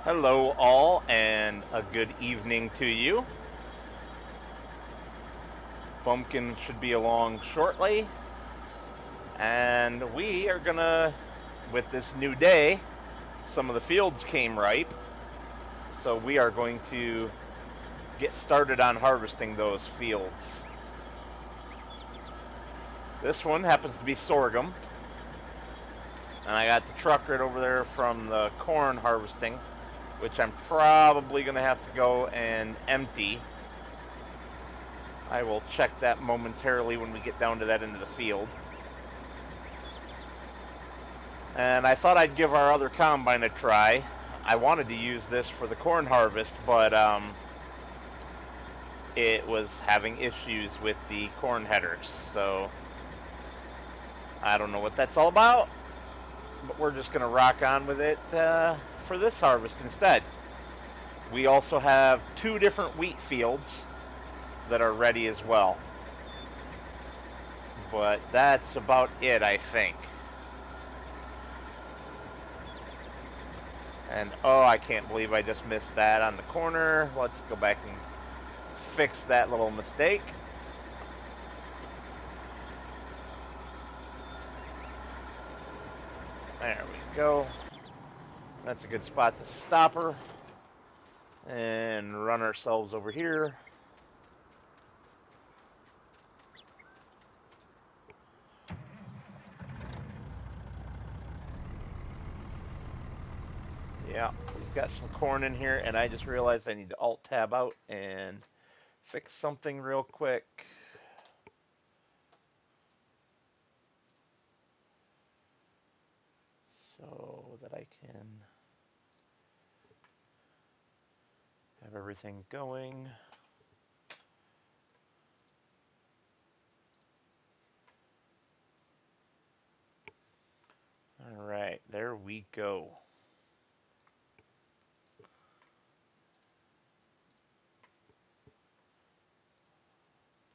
Hello all, and a good evening to you. Bumpkin should be along shortly, and we are gonna, with this new day, some of the fields came ripe, so we are going to get started on harvesting those fields. This one happens to be sorghum, and I got the truck right over there from the corn harvesting, which I'm probably gonna have to go and empty. I will check that momentarily when we get down to that end of the field. And I thought I'd give our other combine a try. I wanted to use this for the corn harvest, but it was having issues with the corn headers. So I don't know what that's all about, but we're just going to rock on with it for this harvest instead. We also have 2 different wheat fields that are ready as well. But that's about it, I think. And oh, I can't believe I just missed that on the corner. Let's go back and fix that little mistake. There we go. That's a good spot to stop her and run ourselves over here. Yeah, we've got some corn in here, and I just realized I need to Alt-Tab out and fix something real quick. So that I can have everything going. All right, there we go.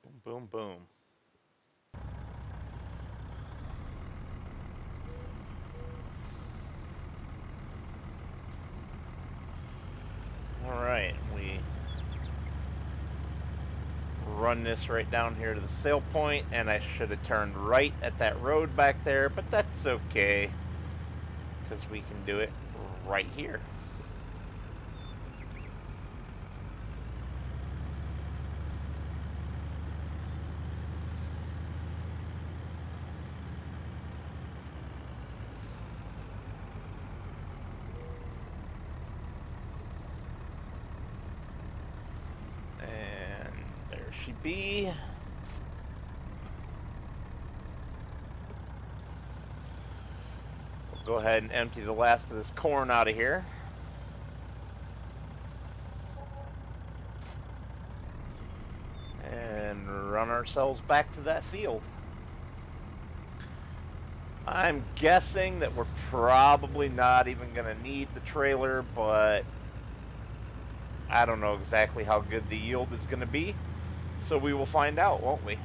Boom, boom, boom. All right, we run this right down here to the sail point, and I should have turned right at that road back there, but that's okay, because we can do it right here. And there she be. We'll go ahead and empty the last of this corn out of here. And run ourselves back to that field. I'm guessing that we're probably not even going to need the trailer, but I don't know exactly how good the yield is going to be. So we will find out, won't we?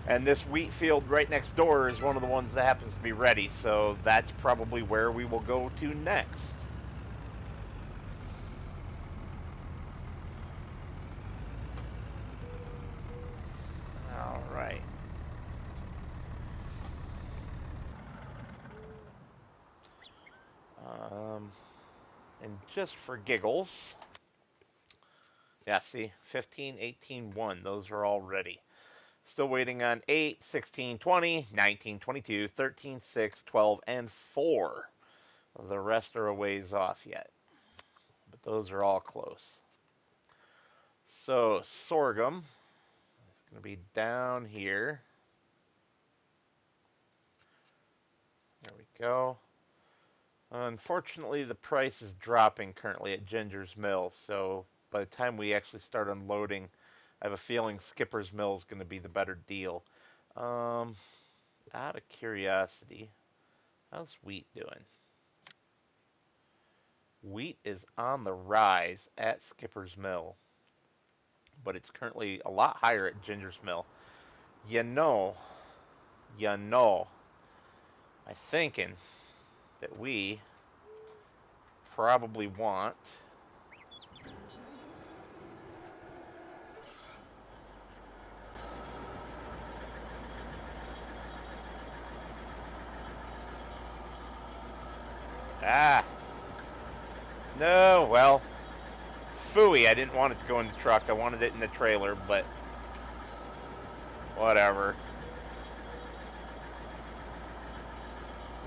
And this wheat field right next door is one of the ones that happens to be ready, so that's probably where we will go to next. All right. And just for giggles, yeah, see, 15, 18, 1, those are all ready. Still waiting on 8, 16, 20, 19, 22, 13, 6, 12, and 4. The rest are a ways off yet, but those are all close. So, sorghum is going to be down here. There we go. Unfortunately, the price is dropping currently at Ginger's Mill, so by the time we actually start unloading, I have a feeling Skipper's Mill is going to be the better deal. Out of curiosity, how's wheat doing? Wheat is on the rise at Skipper's Mill, but it's currently a lot higher at Ginger's Mill. You know, you know, I'm thinking that we probably want. Ah! No, well, phooey, I didn't want it to go in the truck. I wanted it in the trailer, but whatever.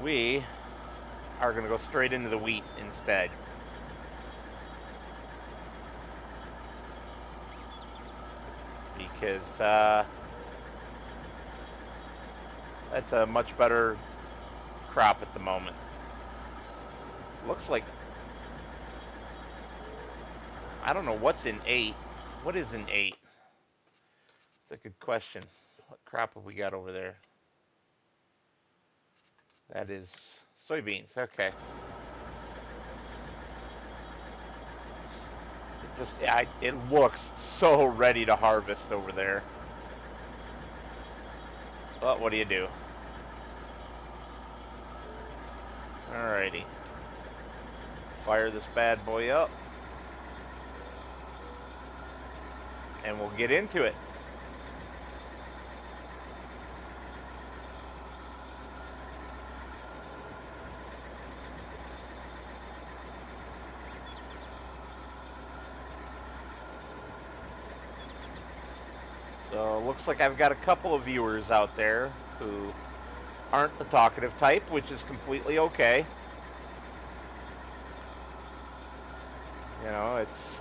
We are going to go straight into the wheat instead. Because that's a much better crop at the moment. Looks like, I don't know what's in 8. What is in 8? That's a good question. What crop have we got over there? That is soybeans. Okay. It looks so ready to harvest over there. But what do you do? Alrighty. Fire this bad boy up. And we'll get into it. So, looks like I've got a couple of viewers out there who aren't the talkative type, which is completely okay. You know, it's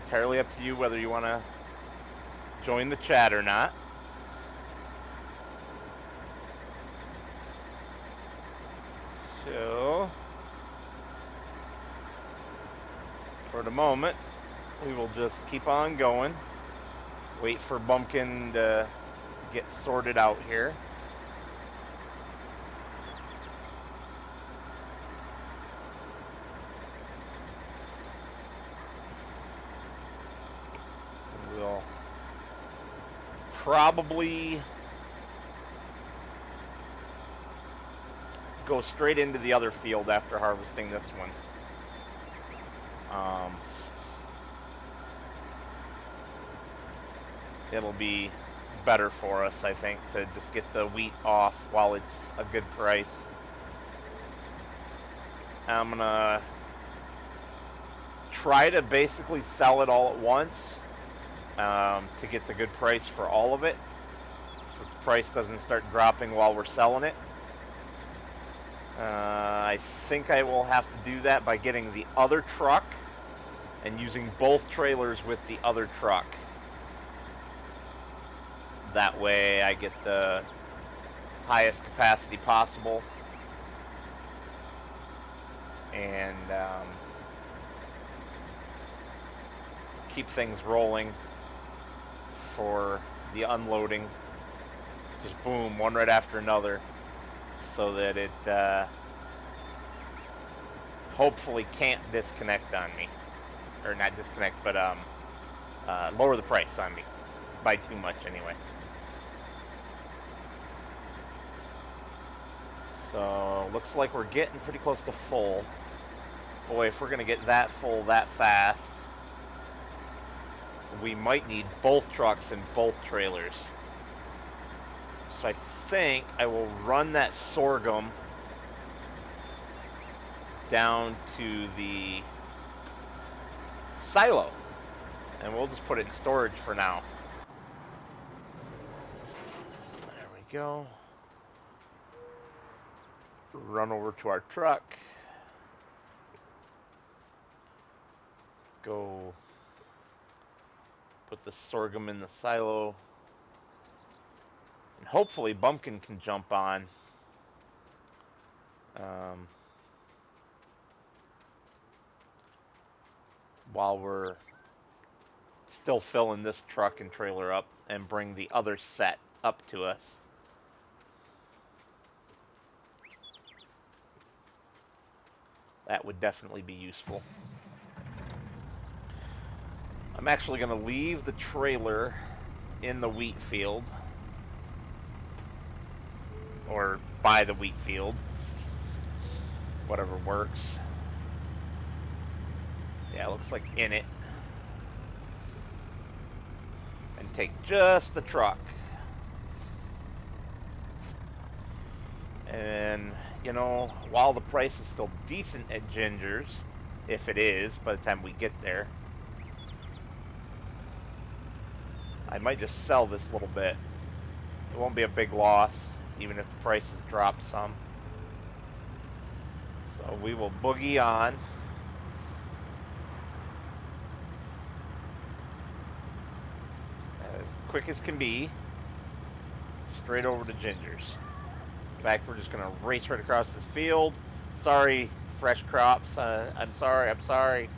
entirely up to you whether you want to join the chat or not. So, for the moment, we will just keep on going. Wait for Bumpkin to get sorted out here. We'll probably go straight into the other field after harvesting this one. It'll be better for us, I think, to just get the wheat off while it's a good price. I'm gonna try to basically sell it all at once to get the good price for all of it, so the price doesn't start dropping while we're selling it. I think I will have to do that by getting the other truck and using both trailers with the other truck. That way I get the highest capacity possible and keep things rolling for the unloading. Just boom, one right after another, so that it hopefully can't disconnect on me. Or not disconnect, but lower the price on me by too much anyway. So, looks like we're getting pretty close to full. Boy, if we're going to get that full that fast, we might need both trucks and both trailers. So I think I will run that sorghum down to the silo, and we'll just put it in storage for now. There we go. Run over to our truck. Go put the sorghum in the silo. And hopefully Bumpkin can jump on. While we're still filling this truck and trailer up and bring the other set up to us. That would definitely be useful. I'm actually going to leave the trailer in the wheat field. Or by the wheat field. Whatever works. Yeah, looks like in it. And take just the truck. And, you know, while the price is still decent at Ginger's, if it is by the time we get there, I might just sell this little bit. It won't be a big loss, even if the prices drop some. So we will boogie on. As quick as can be. Straight over to Ginger's. In fact, we're just going to race right across this field. Sorry, fresh crops. I'm sorry.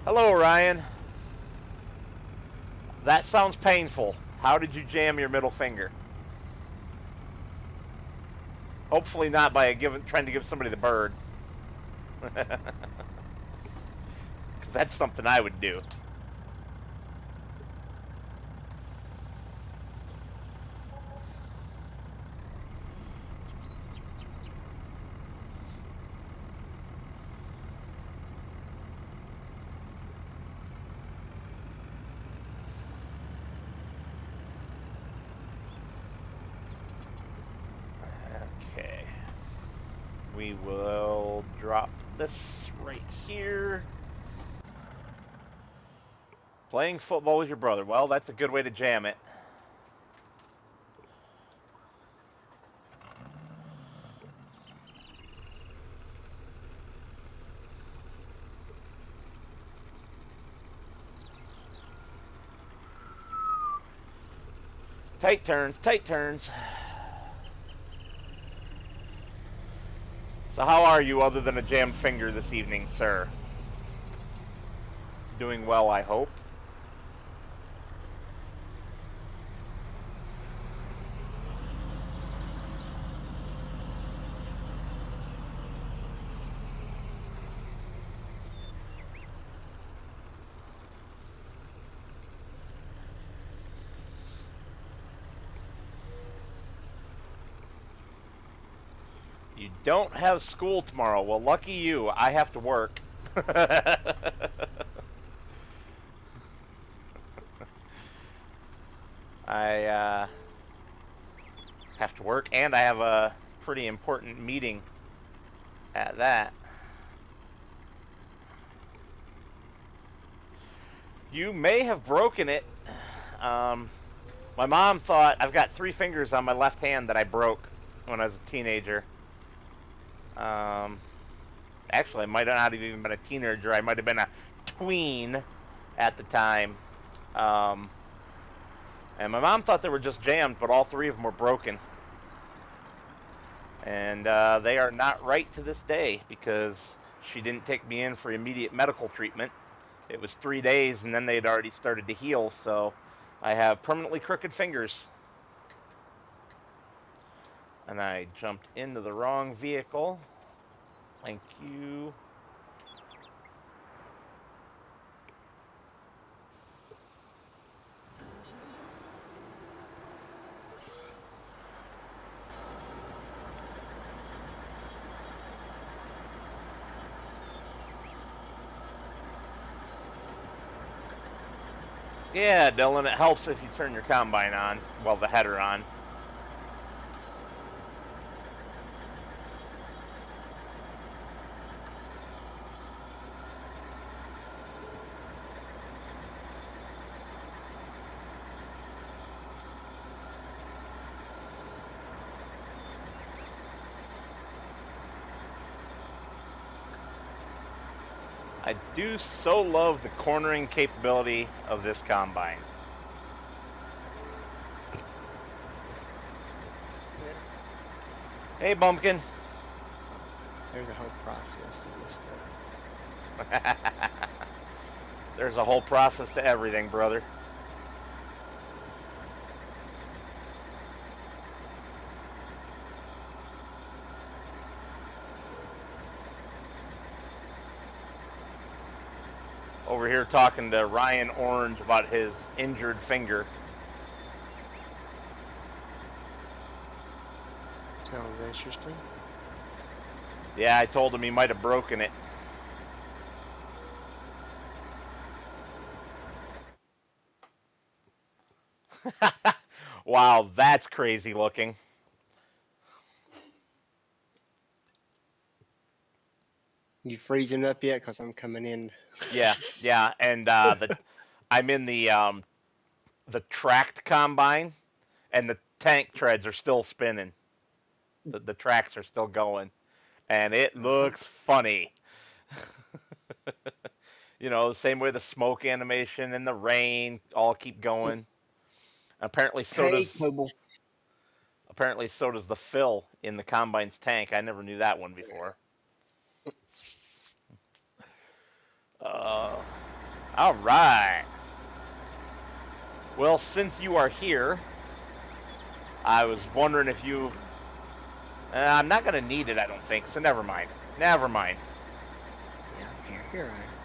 Hello, Ryan. That sounds painful. How did you jam your middle finger? Hopefully not by trying to give somebody the bird. Because that's something I would do. Okay. We will drop this right here. Playing football with your brother. Well, that's a good way to jam it. Tight turns, tight turns. So how are you other than a jammed finger this evening, sir? Doing well, I hope. You don't have school tomorrow. Well, lucky you. I have to work. I have to work, and I have a pretty important meeting at that. You may have broken it. My mom thought I've got 3 fingers on my left hand that I broke when I was a teenager. Actually, I might not have even been a teenager. I might have been a tween at the time. And my mom thought they were just jammed, but all 3 of them were broken. And they are not right to this day because she didn't take me in for immediate medical treatment. It was 3 days, and then they'd already started to heal, so I have permanently crooked fingers. And I jumped into the wrong vehicle. Thank you. Yeah, Dylan, it helps if you turn your combine on, well, the header on. I do so love the cornering capability of this combine. Hey, Bumpkin. There's a whole process to this stuff. There's a whole process to everything, brother. Over here talking to Ryan Orange about his injured finger. Sounds interesting. Yeah, I told him he might have broken it. Wow, that's crazy looking. You freezing up yet? Cause I'm coming in. Yeah, yeah, and I'm in the tracked combine, and the tank treads are still spinning. The tracks are still going, and it looks funny. You know, the same way the smoke animation and the rain all keep going. Apparently, Hey, Noble. so does the fill in the combine's tank. I never knew that one before. Uh, all right. Well, since you are here, I was wondering if you. I'm not gonna need it, I don't think. So never mind. Never mind. Yeah, I'm here. Here I am.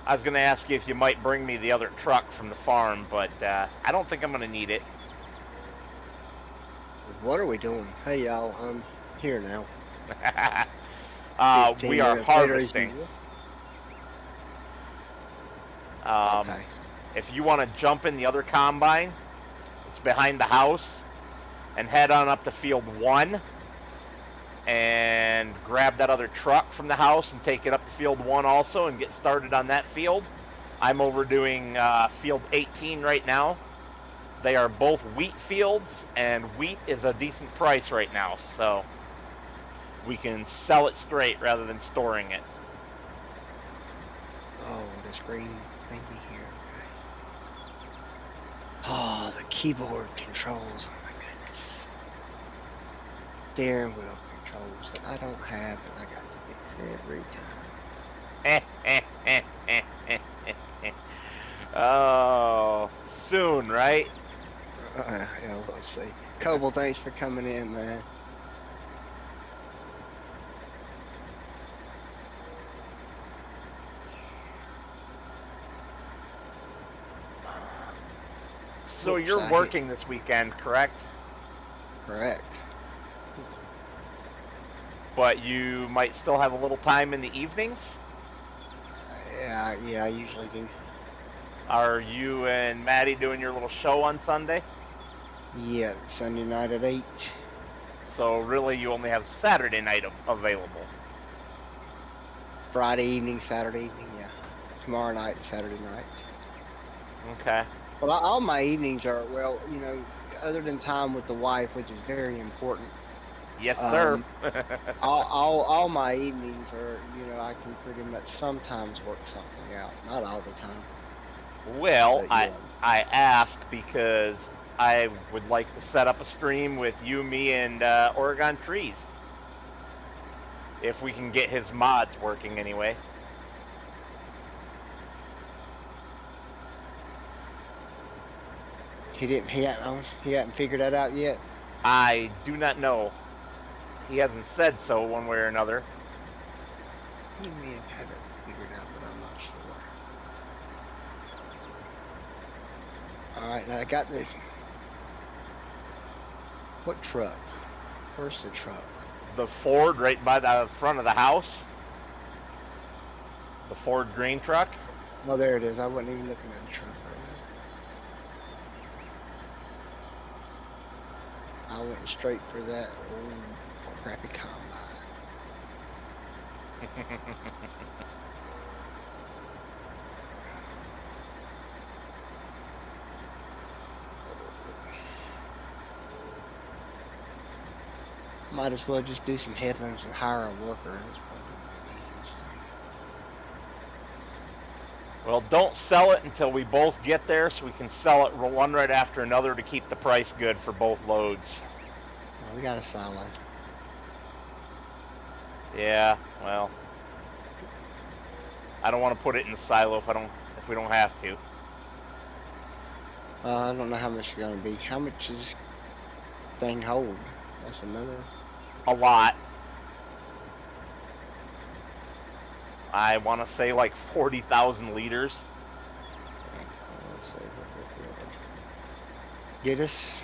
I was gonna ask you if you might bring me the other truck from the farm, but I don't think I'm gonna need it. What are we doing? Hey, y'all. I'm here now. We 15 are minutes later as harvesting. usual. Um, Okay. if you want to jump in the other combine, it's behind the house, and head on up to field 1 and grab that other truck from the house and take it up to field 1 also and get started on that field. I'm over doing field 18 right now. They are both wheat fields, and wheat is a decent price right now, so we can sell it straight rather than storing it. Oh, this green thingy here. Okay. Oh, the keyboard controls. Oh my goodness. Steering wheel controls that I don't have, and I got to fix every time. Oh, soon, right? Yeah, let's see. Coble, thanks for coming in, man. So Oops, you're I hit working this weekend, correct? correct. But you might still have a little time in the evenings? Yeah, I usually do. Are you and Maddie doing your little show on Sunday? Yeah, Sunday night at 8. So really you only have Saturday night available. Friday evening, Saturday evening, yeah. Tomorrow night, Saturday night. Okay. Well, all my evenings are, well, you know, other than time with the wife, which is very important. Yes, sir. All my evenings are, you know, I can pretty much sometimes work something out. Not all the time. Well, But I yeah. I ask because I would like to set up a stream with you, me, and Oregon Trees. If we can get his mods working anyway. He hadn't figured that out yet. I do not know. He hasn't said so one way or another. He may have had it figured out, but I'm not sure. All right, now I got the. What truck? Where's the truck? The Ford right by the front of the house. The Ford green truck. Oh, there it is. I wasn't even looking at the truck right now. I went straight for that old crappy combine. Might as well just do some headlands and hire a worker. That's probably the easiest thing. Well, don't sell it until we both get there, so we can sell it one right after another to keep the price good for both loads. Well, we got a silo. Yeah, well, I don't want to put it in the silo if we don't have to. I don't know how much it's gonna be. How much does this thing hold? That's another. A lot. I want to say like 40,000 liters. Let's see what we're doing. Get us.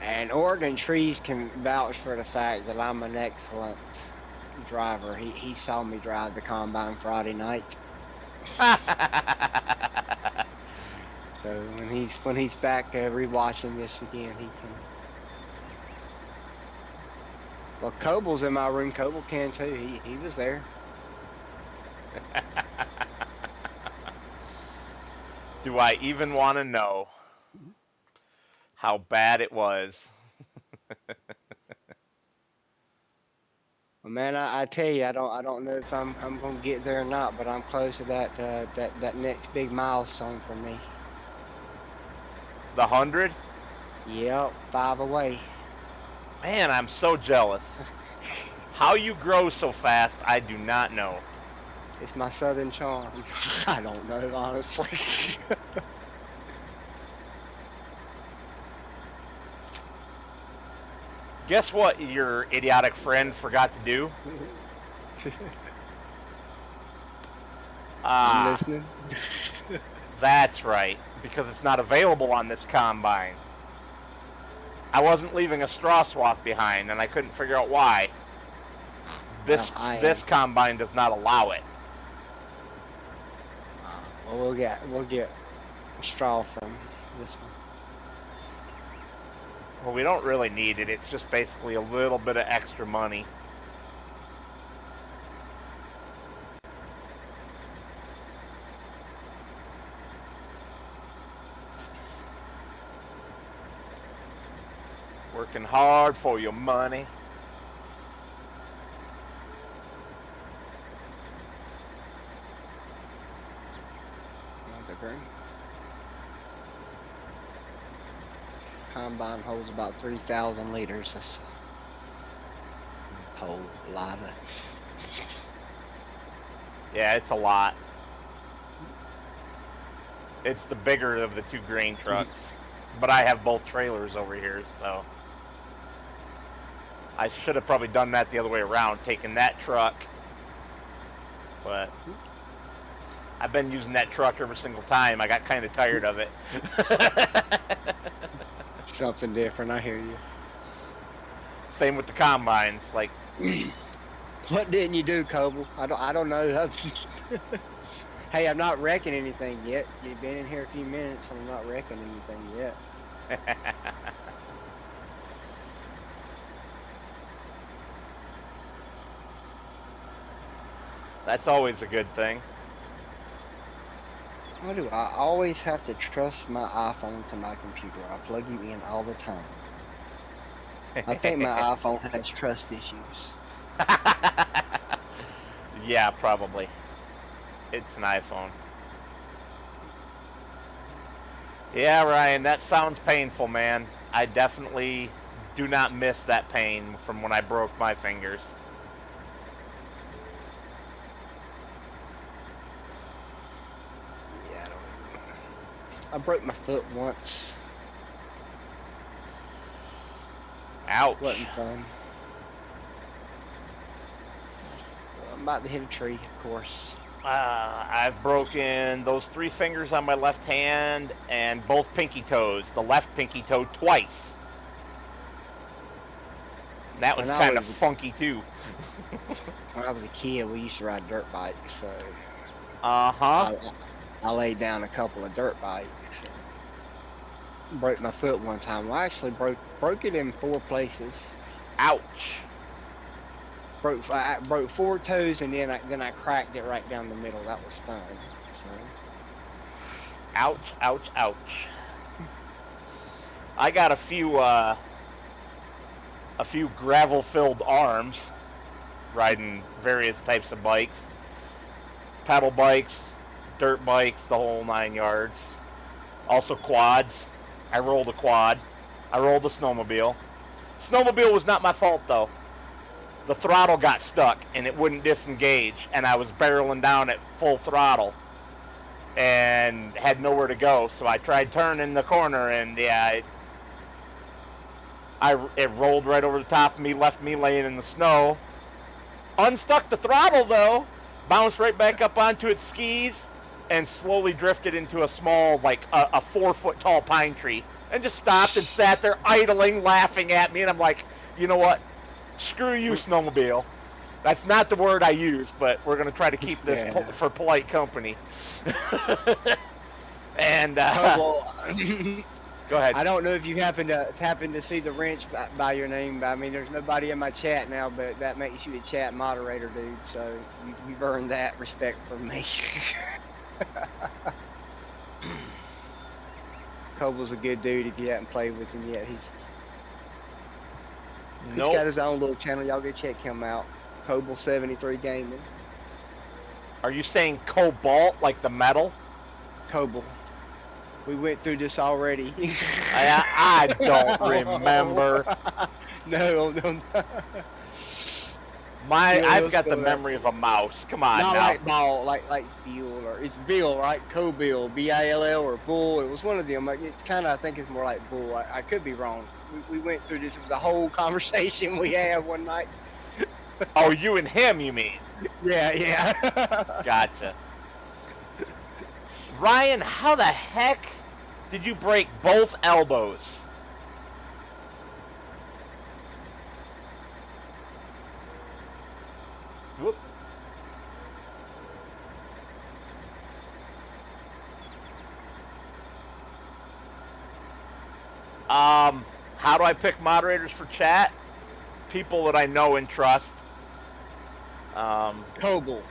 And Oregon Trees can vouch for the fact that I'm an excellent driver. He saw me drive the combine Friday night. So when he's back rewatching this again, he can. Well, Coble's in my room. Coble can too. He was there. Do I even want to know how bad it was? Well, man, I tell you, I don't know if I'm gonna get there or not, but I'm close to that next big milestone for me. The 100? Yep, 5 away. Man, I'm so jealous. How you grow so fast, I do not know. It's my southern charm. I don't know, honestly. Guess what your idiotic friend forgot to do? I'm listening. That's right, because it's not available on this combine. I wasn't leaving a straw swath behind, and I couldn't figure out why. This combine does not allow it. Well, we'll get straw from this one. Well, we don't really need it. It's just basically a little bit of extra money. Working hard for your money. Combine holds about 3,000 liters. That's a whole lot of. Yeah, it's a lot. It's the bigger of the 2 grain trucks. But I have both trailers over here, so I should have probably done that the other way around, taking that truck. But I've been using that truck every single time. I got kind of tired of it. Something different, I hear you. Same with the combines. Like, what didn't you do, Coble? I don't know. Hey, I'm not wrecking anything yet. You've been in here a few minutes, and I'm not wrecking anything yet. That's always a good thing. Why do I always have to trust my iPhone to my computer? I plug you in all the time. I think my iPhone has trust issues. Yeah, probably. It's an iPhone. Yeah, Ryan, that sounds painful, man. I definitely do not miss that pain from when I broke my fingers. Yeah, I broke my foot once. Ouch. Wasn't fun. I'm about to hit a tree, of course. I've broken those 3 fingers on my left hand and both pinky toes. The left pinky toe twice. And that one's kind of funky too. When I was a kid, we used to ride dirt bikes, so I laid down a couple of dirt bikes. And broke my foot one time. Well, I actually broke it in 4 places. Ouch. I broke 4 toes, and then I cracked it right down the middle. That was fun. So. Ouch, ouch, ouch. I got a few gravel-filled arms riding various types of bikes. Pedal bikes, dirt bikes, the whole 9 yards. Also quads. I rolled a quad. I rolled a snowmobile. Snowmobile was not my fault, though. The throttle got stuck and it wouldn't disengage, and I was barreling down at full throttle and had nowhere to go. So I tried turning the corner, and yeah, it rolled right over the top of me, left me laying in the snow. Unstuck the throttle though, bounced right back up onto its skis, and slowly drifted into a small, like a 4-foot tall pine tree and just stopped and sat there idling, laughing at me. And I'm like, you know what? Screw you, snowmobile. That's not the word I use, but we're going to try to keep this Yeah. for polite company. And Hobo, go ahead. I don't know if you happen to see the wrench by your name, but I mean, there's nobody in my chat now, but that makes you a chat moderator, dude. So you've earned that respect from me. Cobble's a good dude if you haven't played with him yet. He's got his own little channel. Y'all go check him out. Coble 73 Gaming. Are you saying cobalt, like the metal? Coble. We went through this already. I don't remember. No. I've got the memory of a mouse. Come on Not now. like ball, like Bill, or it's Bill, right? Co-Bill, B-I-L-L, or Bull. It was one of them. Like, it's kind of, I think it's more like Bull. I could be wrong. We went through this. It was a whole conversation we had one night. Oh, you and him, you mean? Yeah. Gotcha. Ryan, how the heck did you break both elbows? Whoop. How do I pick moderators for chat? People that I know and trust. Coble.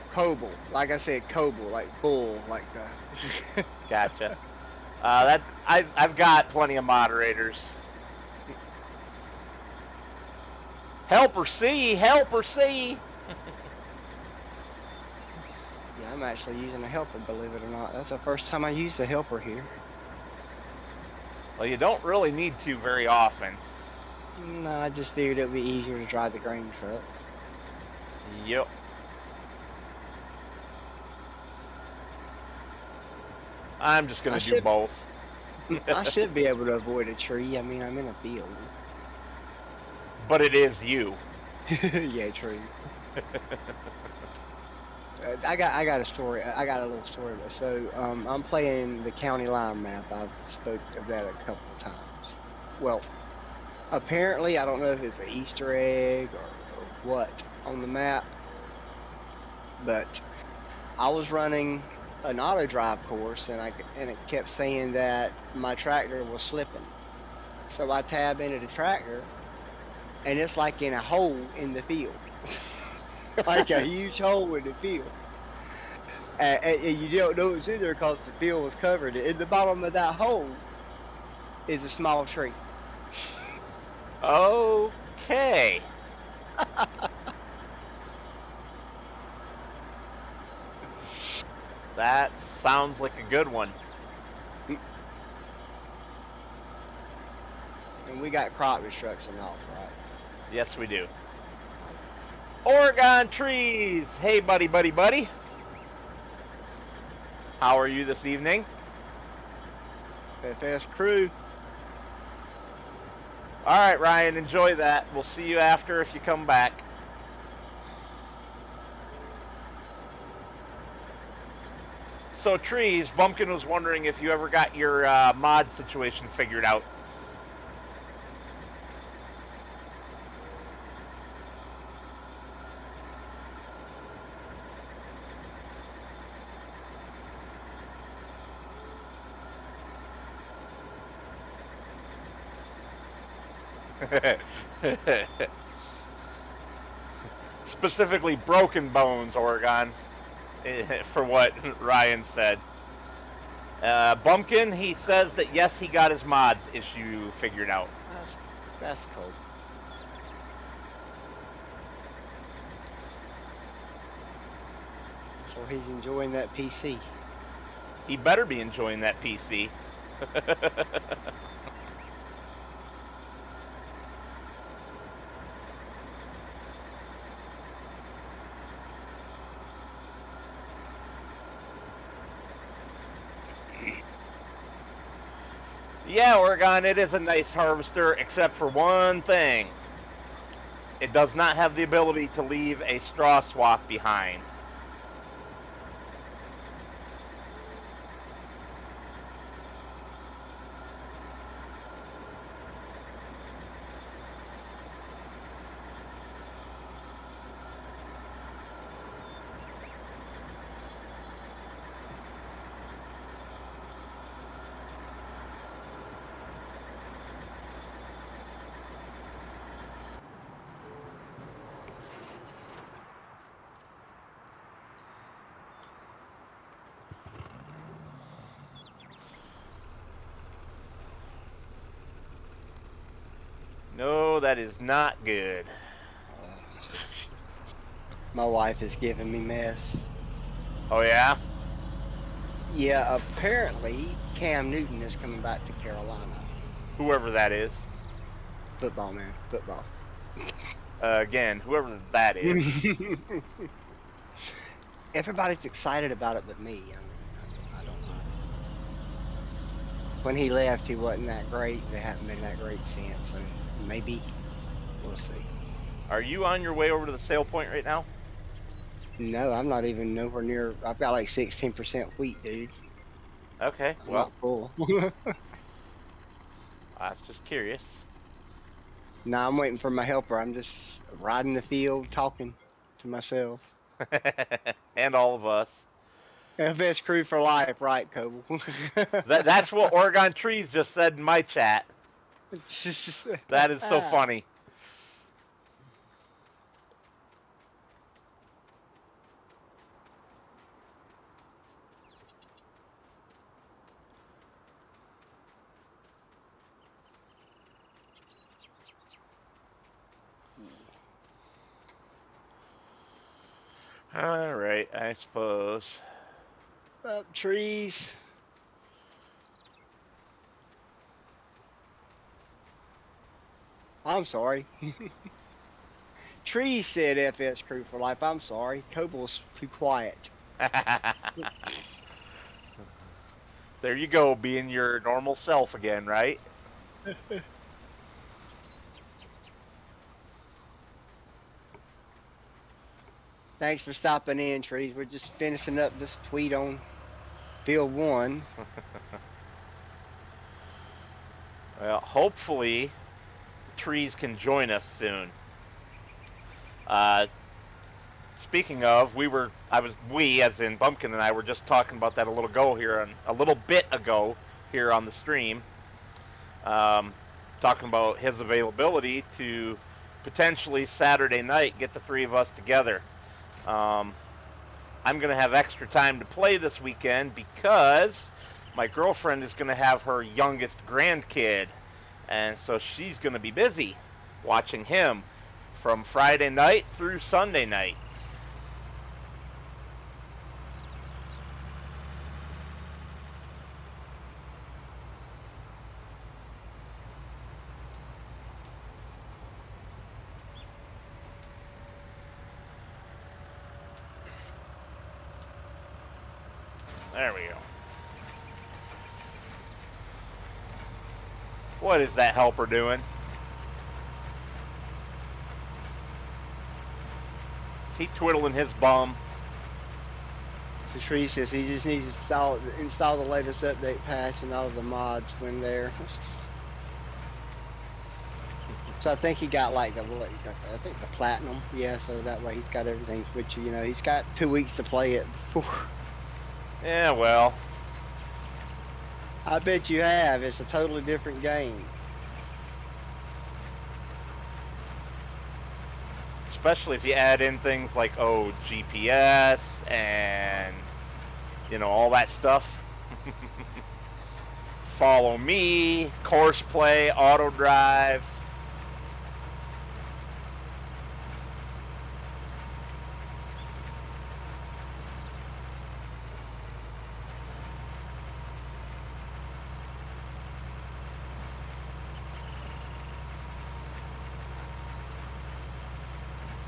Like I said, Coble, like bull, like the. Gotcha. I've got plenty of moderators. Helper C. Yeah, I'm actually using a helper, believe it or not. That's the first time I used a helper here. Well, you don't really need to very often. No, I just figured it would be easier to drive the grain truck. Yep. I'm just going to do both. I should be able to avoid a tree. I mean, I'm in a field. But it is you. Yeah, true. I got a story. I got a little story. So I'm playing the county line map. I've spoke of that a couple of times. Well, apparently, I don't know if it's an Easter egg or what on the map, but I was running an auto drive course, and it kept saying that my tractor was slipping. So I tab into the tractor, and it's like in a hole in the field. Like a huge hole in the field. And you don't know it's in there because the field was covered. In the bottom of that hole is a small tree. Okay. That sounds like a good one. And we got crop destruction off, right? Yes, we do. Oregon Trees! Hey, buddy. How are you this evening? FS crew. Alright, Ryan, enjoy that. We'll see you after if you come back. So, Trees, Bumpkin was wondering if you ever got your mod situation figured out. Specifically broken bones, Oregon, for what Ryan said. Bumpkin, he says that yes, he got his mods issue figured out. That's cool. So he's enjoying that PC. He better be enjoying that PC. Yeah, Oregon, it is a nice harvester, except for one thing. It does not have the ability to leave a straw swath behind. no, that is not good. My wife is giving me mess. Oh, yeah? Yeah, apparently Cam Newton is coming back to Carolina. Whoever that is. Football, man. Football. Again, whoever that is. Everybody's excited about it but me. I mean, I don't know. When he left, he wasn't that great. They haven't been that great since. And maybe we'll see. Are you on your way over to the sale point right now? No, I'm not even nowhere near. I've got like 16% wheat, dude. Okay, I'm well, not full. I was just curious. Nah, I'm waiting for my helper. I'm just riding the field, talking to myself. And all of us. FS crew for life, right, Coble? That's what Oregon Trees just said in my chat. That is so funny. All right, I suppose. Up trees. I'm sorry. Trees said FS crew for life. I'm sorry. Coble's too quiet. There you go, being your normal self again, right? Thanks for stopping in, Trees. We're just finishing up this tweet on Field 1. Well, hopefully, Trees can join us soon. Speaking of, we as in Bumpkin and I were just talking about that a little bit ago here on the stream. Talking about his availability to potentially Saturday night get the three of us together. I'm going to have extra time to play this weekend because my girlfriend is going to have her youngest grandkid, and so she's going to be busy watching him from Friday night through Sunday night. There we go. What is that helper doing? Is he twiddling his bum? The tree says he just needs to install the latest update patch and all of the mods when there. So I think he got like I think the platinum. Yeah, so that way he's got everything. Which he's got 2 weeks to play it before. Yeah, well. I bet you have. It's a totally different game. Especially if you add in things like, GPS and, all that stuff. Follow me, course play, auto drive.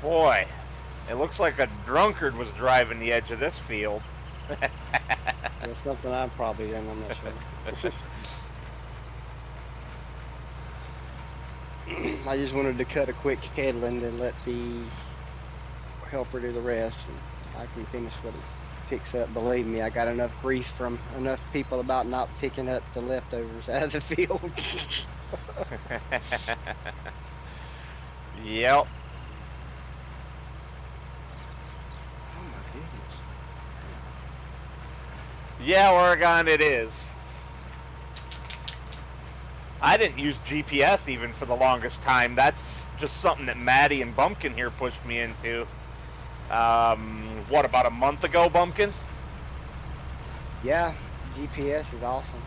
Boy, it looks like a drunkard was driving the edge of this field. That's something I've probably done, I'm not sure. I just wanted to cut a quick headland and let the helper do the rest, and I can finish what it picks up. Believe me, I got enough grief from enough people about not picking up the leftovers out of the field. Yep. Yeah, Oregon, it is. I didn't use GPS even for the longest time. That's just something that Maddie and Bumpkin here pushed me into. What, about a month ago, Bumpkin? Yeah, GPS is awesome.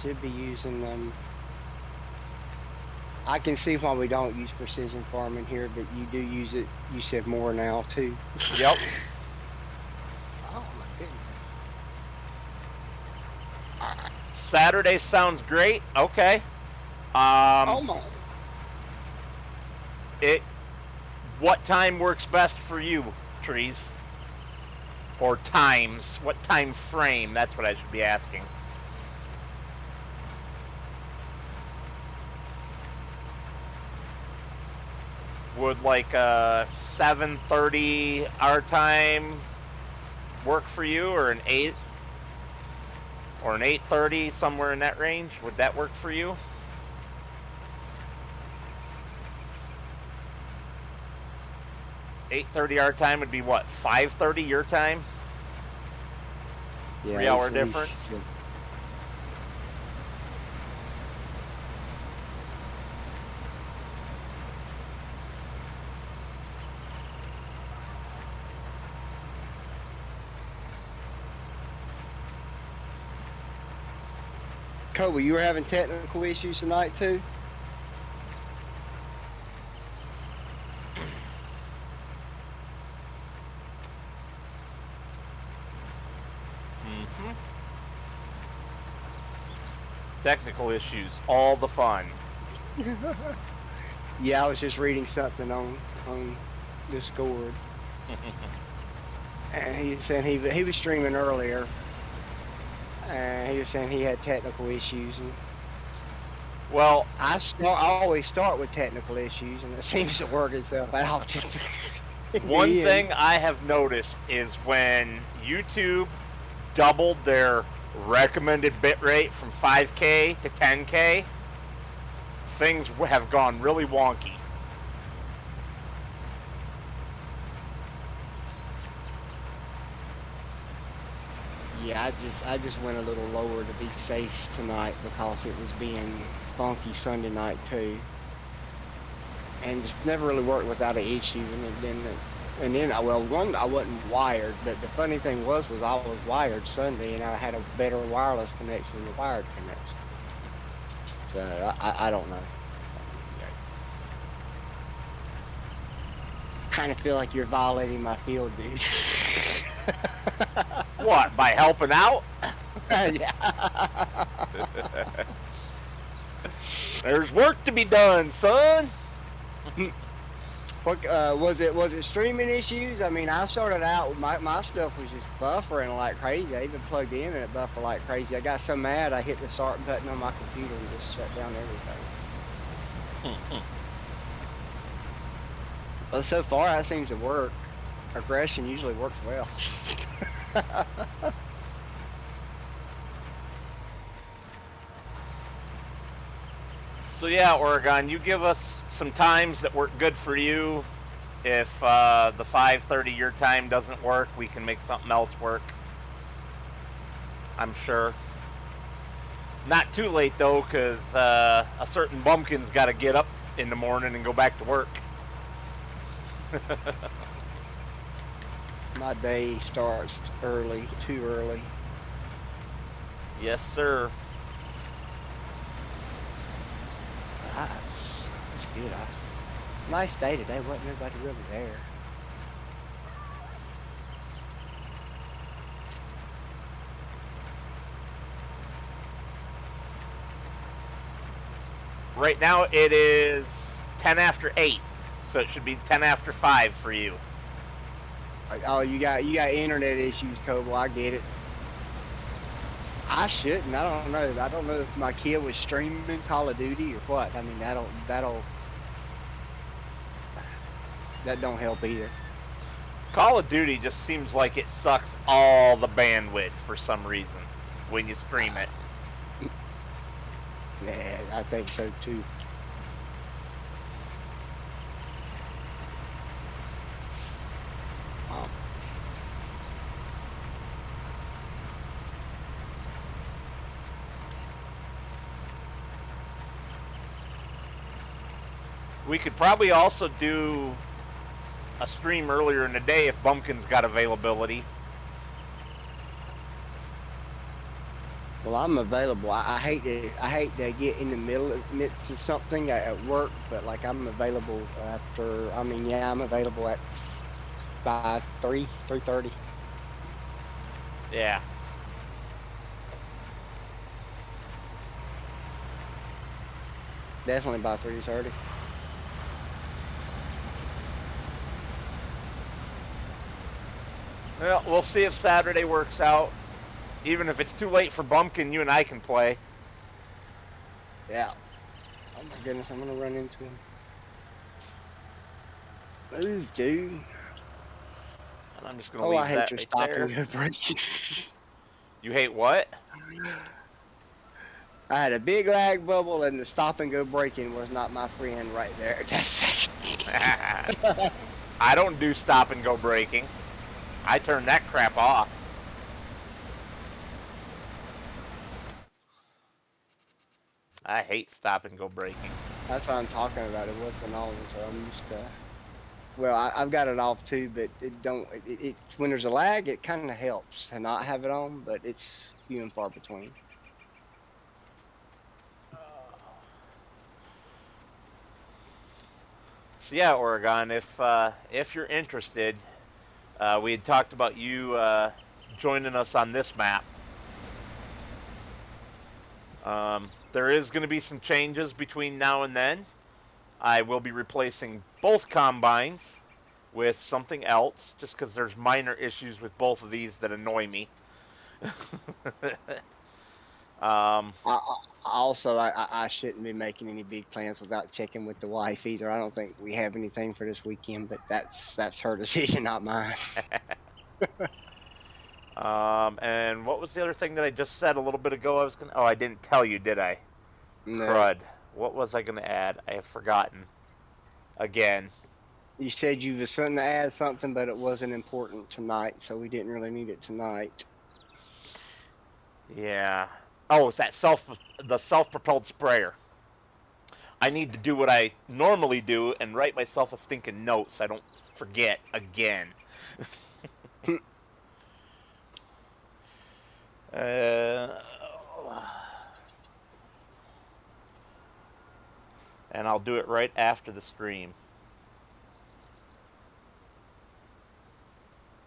should be using I can see why we don't use precision farming here, but you do use it. You said more now too. Yep. Oh my goodness. Saturday sounds great. Okay. Oh my. What time works best for you, Trees? Or times? What time frame? That's what I should be asking. Would like 7:30 our time work for you, or an 8, or an 8:30, somewhere in that range? Would that work for you? $8:30 our time would be what? 5:30 your time? Yeah, 3-hour difference. Kobe, you were having technical issues tonight too? Mm-hmm. Technical issues, all the fun. Yeah, I was just reading something on Discord, and he was saying he was streaming earlier, and he was saying he had technical issues. And Well, I always start with technical issues, and it seems to work itself out. one thing I have noticed is when YouTube doubled their recommended bitrate from 5K to 10K, things have gone really wonky. Yeah, I just went a little lower to be safe tonight because it was being funky Sunday night too, and just never really worked without an issue. And then I wasn't wired, but the funny thing was I was wired Sunday, and I had a better wireless connection than the wired connection. So I don't know. Kind of feel like you're violating my field, dude. What, by helping out? Yeah. There's work to be done, son. What was it streaming issues? I mean, I started out with my stuff was just buffering like crazy. I even plugged in and it buffered like crazy. I got so mad I hit the start button on my computer and just shut down everything. Well, so far that seems to work. Aggression usually works well. So yeah, Oregon, you give us some times that work good for you. If the 5:30 your time doesn't work, we can make something else work. I'm sure. Not too late though, because a certain bumpkin's got to get up in the morning and go back to work. My day starts early, too early. Yes, sir. It's good. Nice day today. Wasn't nobody really there. Right now it is 10 after 8, so it should be 10 after 5 for you. Oh, you got internet issues, Coble. I get it. I shouldn't. I don't know. I don't know if my kid was streaming Call of Duty or what. I mean, that don't help either. Call of Duty just seems like it sucks all the bandwidth for some reason when you stream it. Yeah, I think so too. We could probably also do a stream earlier in the day if Bumpkin's got availability. Well, I'm available. I hate to get in the midst of something at work, but like I'm available after. I mean, yeah, I'm available at by 3:30. Yeah. Definitely by 3:30. Well, we'll see if Saturday works out. Even if it's too late for Bumpkin, you and I can play. Yeah. Oh my goodness, I'm gonna run into him. Move, dude. And I'm just going to Oh, I leave hate that your right stop and there. go break. You hate what? I had a big lag bubble, and the stop and go breaking was not my friend right there at that second. I don't do stop and go braking. I turn that crap off. I hate stop and go braking. That's what I'm talking about. It wasn't on, so I'm used to. Well, I've got it off too, but it don't. It when there's a lag, it kind of helps to not have it on, but it's few and far between. So yeah, Oregon, if you're interested, we had talked about you joining us on this map. There is going to be some changes between now and then. I will be replacing both combines with something else, just because there's minor issues with both of these that annoy me. um, I shouldn't be making any big plans without checking with the wife either. I don't think we have anything for this weekend, but that's her decision, not mine. and what was the other thing that I just said a little bit ago? I was gonna. Oh, I didn't tell you, did I? No, Crud. What was I gonna add? I have forgotten. Again. you said you was going to add something, but it wasn't important tonight, so we didn't really need it tonight. Yeah. Oh, it's that the self-propelled sprayer. I need to do what I normally do and write myself a stinking note so I don't forget again. uh, and I'll do it right after the stream.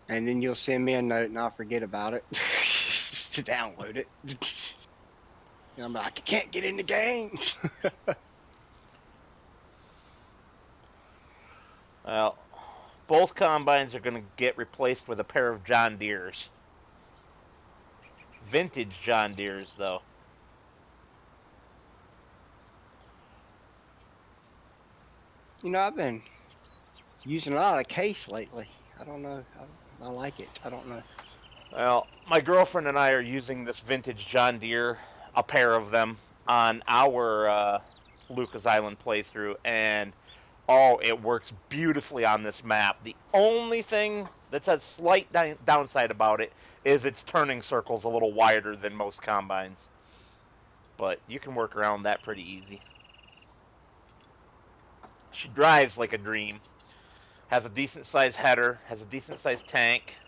And then you'll send me a note, and I'll forget about it to download it. And I'm like, I can't get in the game. Well, both combines are going to get replaced with a pair of John Deeres. Vintage John Deeres, though. I've been using a lot of case lately. I don't know. I like it. I don't know. Well, my girlfriend and I are using this vintage John Deere, a pair of them, on our Lukah's Island playthrough, and oh, it works beautifully on this map. The only thing that's a slight downside about it is its turning circle's a little wider than most combines. But you can work around that pretty easy. She drives like a dream. Has a decent sized header, has a decent sized tank.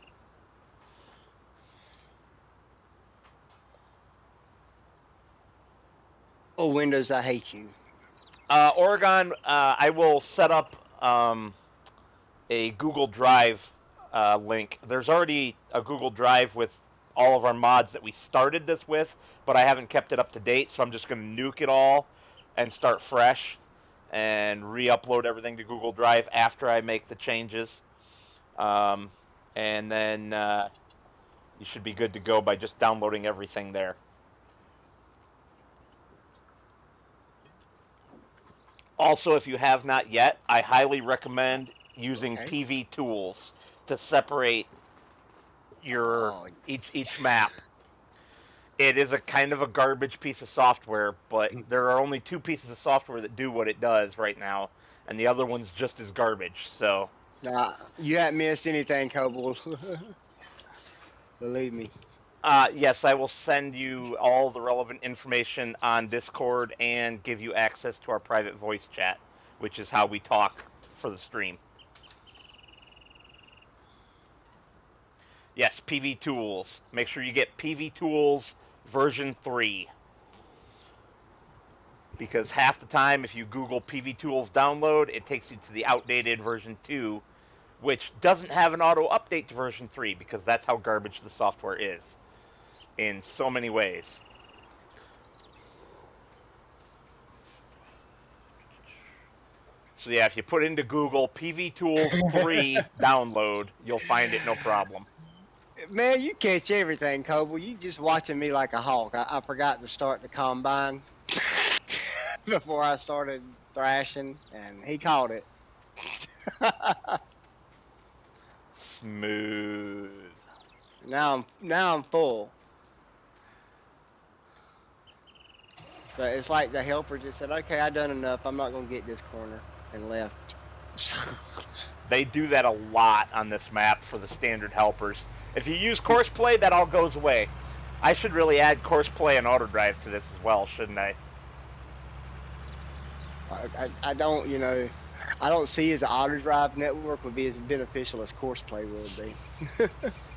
Oh, Windows, I hate you. Oregon, I will set up a Google Drive link. There's already a Google Drive with all of our mods that we started this with, but I haven't kept it up to date, so I'm just going to nuke it all and start fresh and re-upload everything to Google Drive after I make the changes. And then you should be good to go by just downloading everything there. Also, if you have not yet, I highly recommend using Okay. PV tools to separate your Oh, each map. It is a kind of a garbage piece of software, but there are only two pieces of software that do what it does right now, and the other one's just as garbage. So, nah, you haven't missed anything, Kobold. Believe me. yes, I will send you all the relevant information on Discord and give you access to our private voice chat, which is how we talk for the stream. Yes, PV Tools. Make sure you get PV Tools version 3. Because half the time, if you Google PV Tools download, it takes you to the outdated version 2, which doesn't have an auto update to version 3, because that's how garbage the software is in so many ways. So yeah, if you put into Google PV Tools 3 download, you'll find it no problem. Man, you catch everything, Coble. You just watching me like a hawk. I forgot to start the combine before I started thrashing, and he caught it. Smooth. Now I'm full. But it's like the helper just said, "Okay, I done enough. I'm not gonna get this corner," and left. They do that a lot on this map for the standard helpers. If you use course play, that all goes away. I should really add course play and auto drive to this as well, shouldn't I? I don't, I don't see as the auto drive network would be as beneficial as course play will be.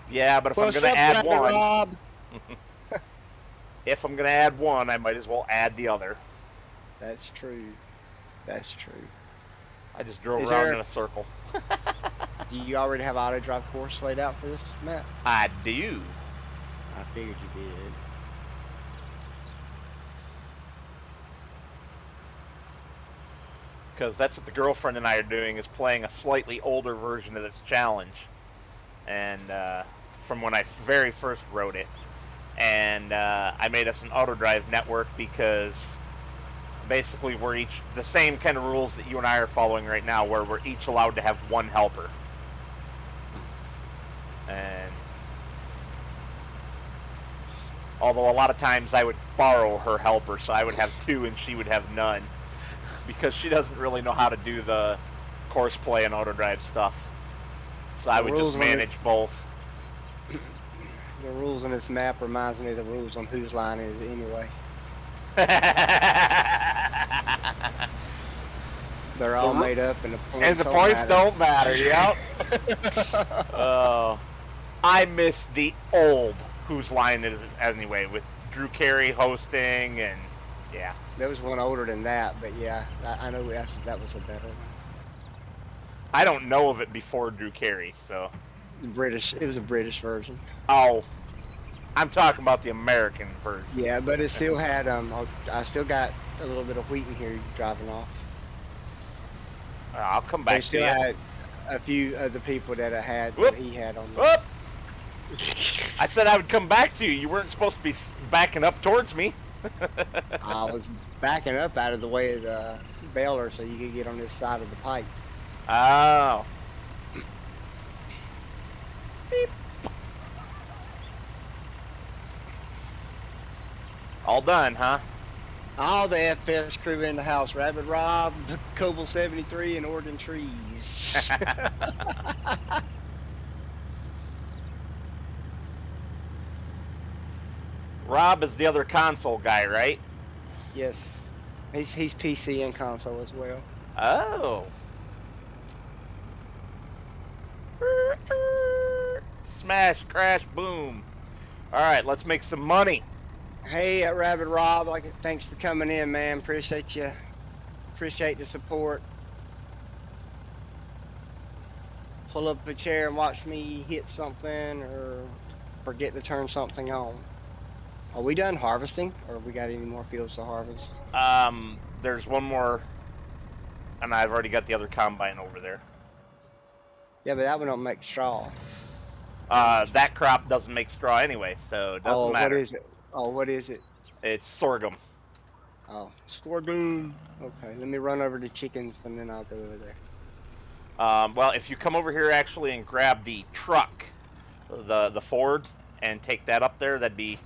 Yeah, but if I'm gonna add one, if I'm gonna add one, I might as well add the other. That's true. That's true. I just drove around in a circle. Do you already have auto drive course laid out for this map? I do. I figured you did. Because that's what the girlfriend and I are doing, is playing a slightly older version of this challenge. And from when I very first wrote it. And I made us an auto drive network because basically we're each the same kind of rules that you and I are following right now, where we're each allowed to have one helper. And although a lot of times I would borrow her helper, so I would have two and she would have none, because she doesn't really know how to do the course play and auto drive stuff. So I would just manage both. The rules on this map reminds me of the rules on Whose Line Is It Anyway. They're all made up and the points don't matter. Yep. Oh, I miss the old Whose Line Is It Anyway, with Drew Carey hosting, and yeah. There was one older than that, but yeah, I know that was a better one. I don't know of it before Drew Carey, so. It was a British version. Oh, I'm talking about the American version. Yeah, but it still had I still got a little bit of wheat in here driving off. I'll come back they still to you. Had a few of the people that he had on there. Whoop. I said I would come back to you. You weren't supposed to be backing up towards me. I was backing up out of the way of the bailer so you could get on this side of the pipe. Oh. Beep. All done, huh? All the FS crew in the house. Rabbit Rob, Coble 73, and Oregon Trees. Rob is the other console guy, right? Yes. He's PC and console as well. Oh. Smash, crash, boom. Alright, let's make some money. Hey, Rabbit Rob, thanks for coming in, man. Appreciate you. Appreciate the support. Pull up a chair and watch me hit something or forget to turn something on. Are we done harvesting, or have we got any more fields to harvest? There's one more, and I've already got the other combine over there. Yeah, but that one don't make straw. That crop doesn't make straw anyway, so it doesn't matter. What is it? Oh, what is it? It's sorghum. Oh, sorghum. Okay, let me run over to chickens, and then I'll go over there. Well, if you come over here actually and grab the truck, the Ford, and take that up there, that'd be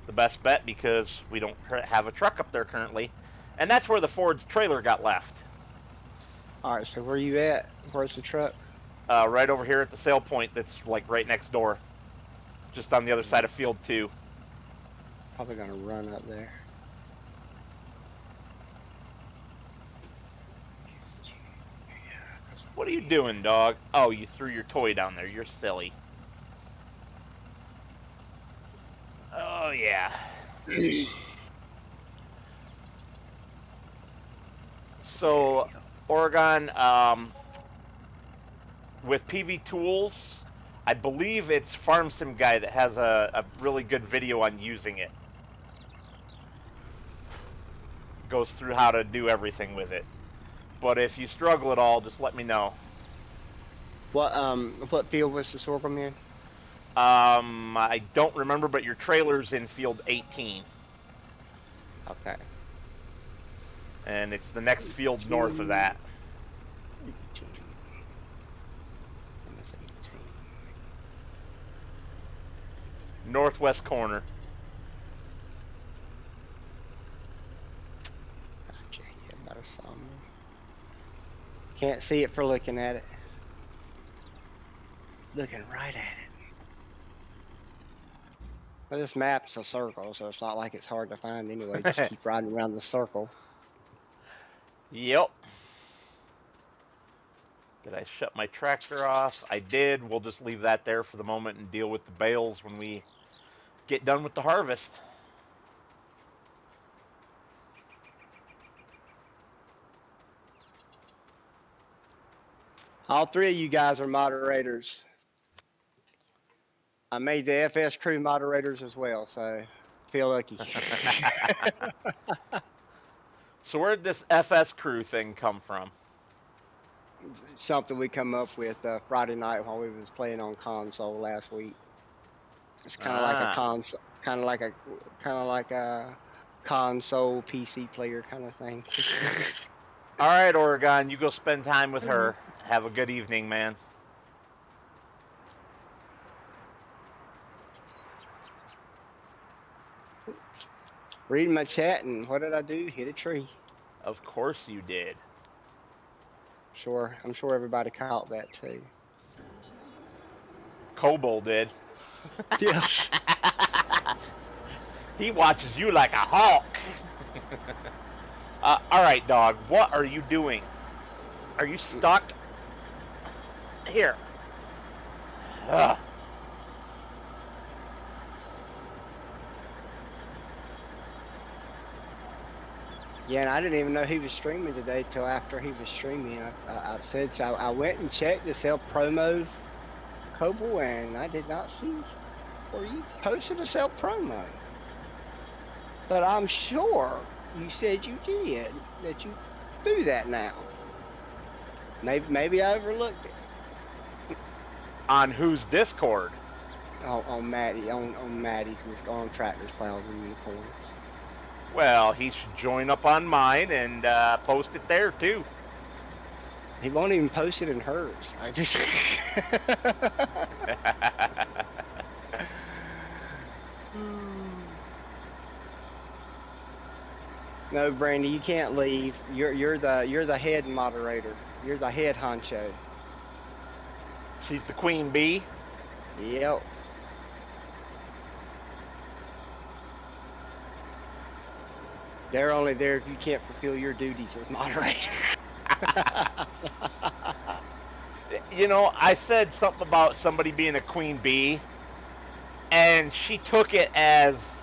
the best bet, because we don't have a truck up there currently, and that's where the Ford's trailer got left. All right, so where you at? Where's the truck? Right over here at the sale point. That's like right next door, just on the other side of field 2. Probably gonna run up there. What are you doing, dog? Oh, you threw your toy down there. You're silly. Oh yeah. Yeah. So, Oregon, with PV Tools, I believe it's Farm Sim Guy that has a really good video on using it. Goes through how to do everything with it. But if you struggle at all, just let me know. What field was the sorghum in? I don't remember, but your trailer's in field 18. Okay. And it's the next field north of 18. that. 18. And that's 18. Northwest corner. Gotcha. Yeah, about a sawmill. Can't see it for looking at it. Looking right at it. Well, this map's a circle, so it's not like it's hard to find anyway. Just keep riding around the circle. Yep. Did I shut my tractor off? I did. We'll just leave that there for the moment and deal with the bales when we get done with the harvest. All three of you guys are moderators. I made the FS crew moderators as well, so feel lucky. So where'd this FS crew thing come from? Something we come up with Friday night while we was playing on console last week. It's kind of like a console, kind of like a console PC player kind of thing. All right, Oregon, you go spend time with her. Have a good evening, man. Reading my chat, and what did I do? Hit a tree. Of course you did. Sure, I'm sure everybody caught that too. Kobold did. Yeah. He watches you like a hawk. All right, dog. What are you doing? Are you stuck? Here. Ugh. Yeah, and I didn't even know he was streaming today till after he was streaming. I said so. I went and checked the self promo Kobo, and I did not see where you posted a self promo. But I'm sure you said you did, that you do that now. Maybe I overlooked it. On whose Discord? On Maddie's, on Tractors, Plows, and Unicorns. Well, he should join up on mine and post it there too. He won't even post it in hers. I just. No, Brandy, you can't leave. You're the head moderator. You're the head honcho. She's the queen bee. Yep. They're only there if you can't fulfill your duties as moderator. You know, I said something about somebody being a queen bee, and she took it as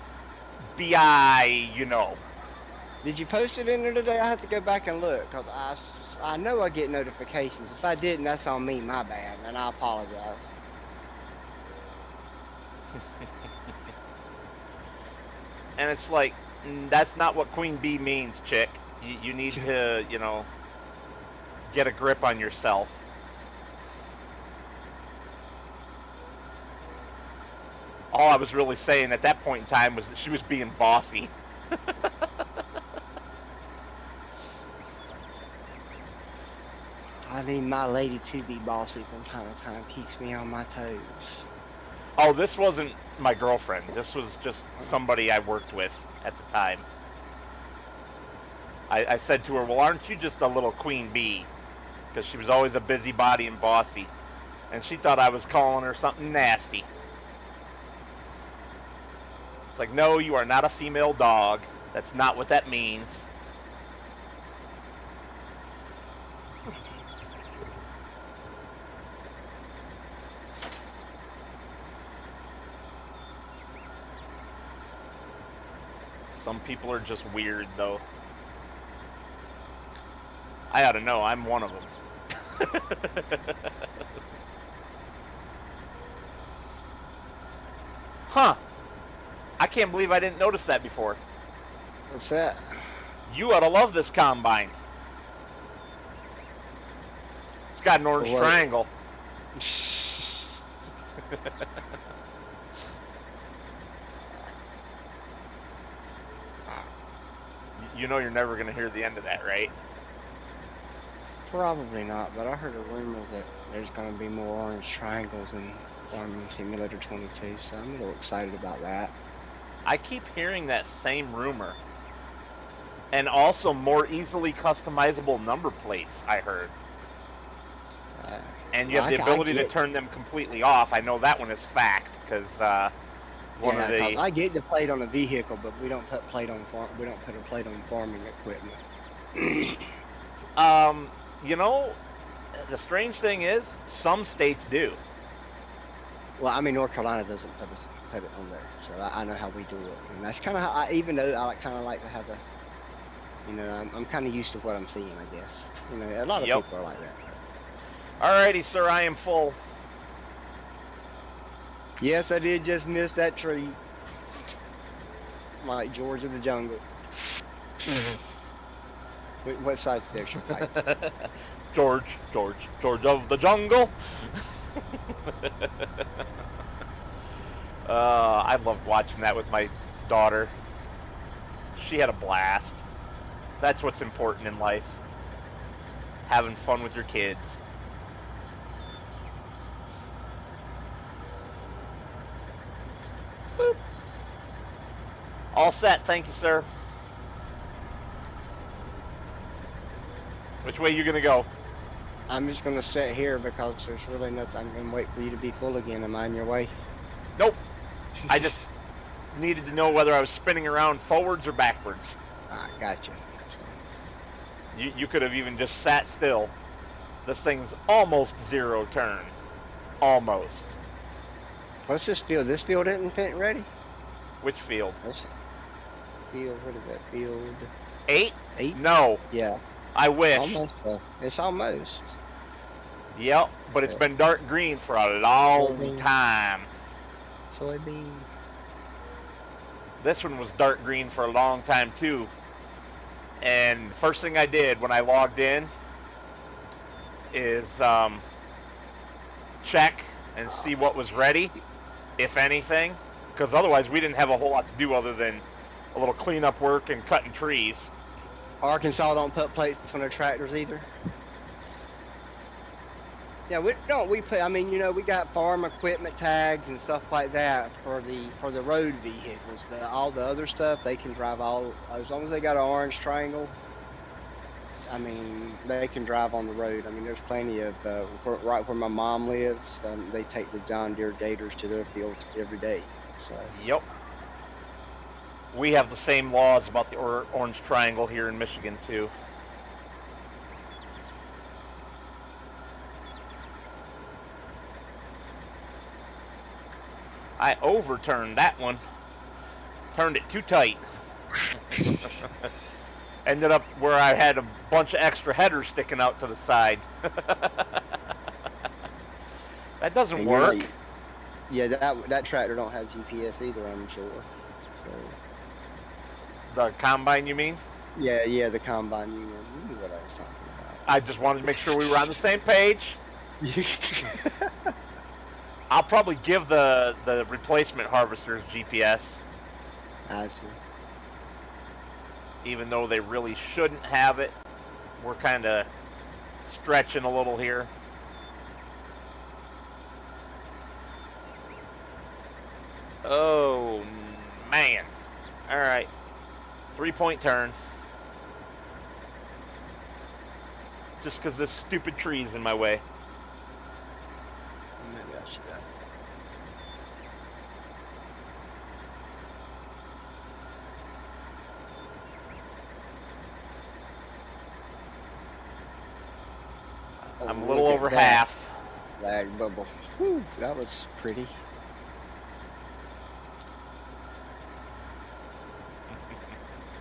BI, you know. Did you post it in there today? I have to go back and look, because I know I get notifications. If I didn't, that's on me, my bad, and I apologize. And it's like, that's not what queen bee means, chick. You need to, you know, get a grip on yourself. All I was really saying at that point in time was that she was being bossy. I need my lady to be bossy from time to time. Keeps me on my toes. Oh, this wasn't my girlfriend. This was just somebody I worked with at the time. I said to her, well, aren't you just a little queen bee? Because she was always a busybody and bossy. And she thought I was calling her something nasty. It's like, no, you are not a female dog. That's not what that means. Some people are just weird, though. I ought to know. I'm one of them. Huh. I can't believe I didn't notice that before. What's that? You ought to love this combine. It's got an orange triangle. You know you're never going to hear the end of that, right? Probably not, but I heard a rumor that there's going to be more orange triangles in Farming Simulator 22, so I'm a little excited about that. I keep hearing that same rumor. And also more easily customizable number plates, I heard. And you have the ability to turn them completely off. I know that one is fact, because I get the plate on a vehicle, but we don't put a plate on farming equipment. You know, the strange thing is, some states do. Well, I mean, North Carolina doesn't put it on there, so I know how we do it, and that's kind of how even though I kind of like to have the, you know, I'm kind of used to what I'm seeing, I guess. You know, a lot of people are like that. Alrighty, sir, I am full. Yes, I did just miss that tree. Like George of the Jungle. What side's the picture? George of the Jungle. I loved watching that with my daughter. She had a blast. That's what's important in life. Having fun with your kids. Boop. All set, thank you, sir. Which way you gonna go? I'm just gonna sit here because there's really nothing. I'm gonna wait for you to be full again. Am I in your way? Nope. I just needed to know whether I was spinning around forwards or backwards. Ah, gotcha. You could have even just sat still. This thing's almost zero turn. Almost. What's this field? This field isn't ready? Which field? What's it? Field, what is that field? 8? 8? No. Yeah. I wish. Almost. It's almost. Yep, but it's been dark green for a long time. Soybean. This one was dark green for a long time too. And the first thing I did when I logged in is check and see what was ready, if anything, because otherwise we didn't have a whole lot to do other than a little cleanup work and cutting trees. Arkansas don't put plates on their tractors either. Yeah, we don't. We put. I mean, you know, we got farm equipment tags and stuff like that for the road vehicles, but all the other stuff they can drive all as long as they got an orange triangle. I mean, they can drive on the road. I mean, there's plenty of right where my mom lives. They take the John Deere Gators to their fields every day. So. Yep. We have the same laws about the orange triangle here in Michigan too. I overturned that one. Turned it too tight. Ended up where I had a bunch of extra headers sticking out to the side. That doesn't work. Yeah, that tractor don't have GPS either, I'm sure. So. The combine, you mean? Yeah, the combine. You knew what I was talking about. I just wanted to make sure we were on the same page. I'll probably give the replacement harvesters GPS. I see. Even though they really shouldn't have it. We're kind of stretching a little here. Oh, man. All right. 3-point turn. Just because this stupid tree's in my way. Maybe I should have. I'm a little over half. Lag bubble. Whew, that was pretty.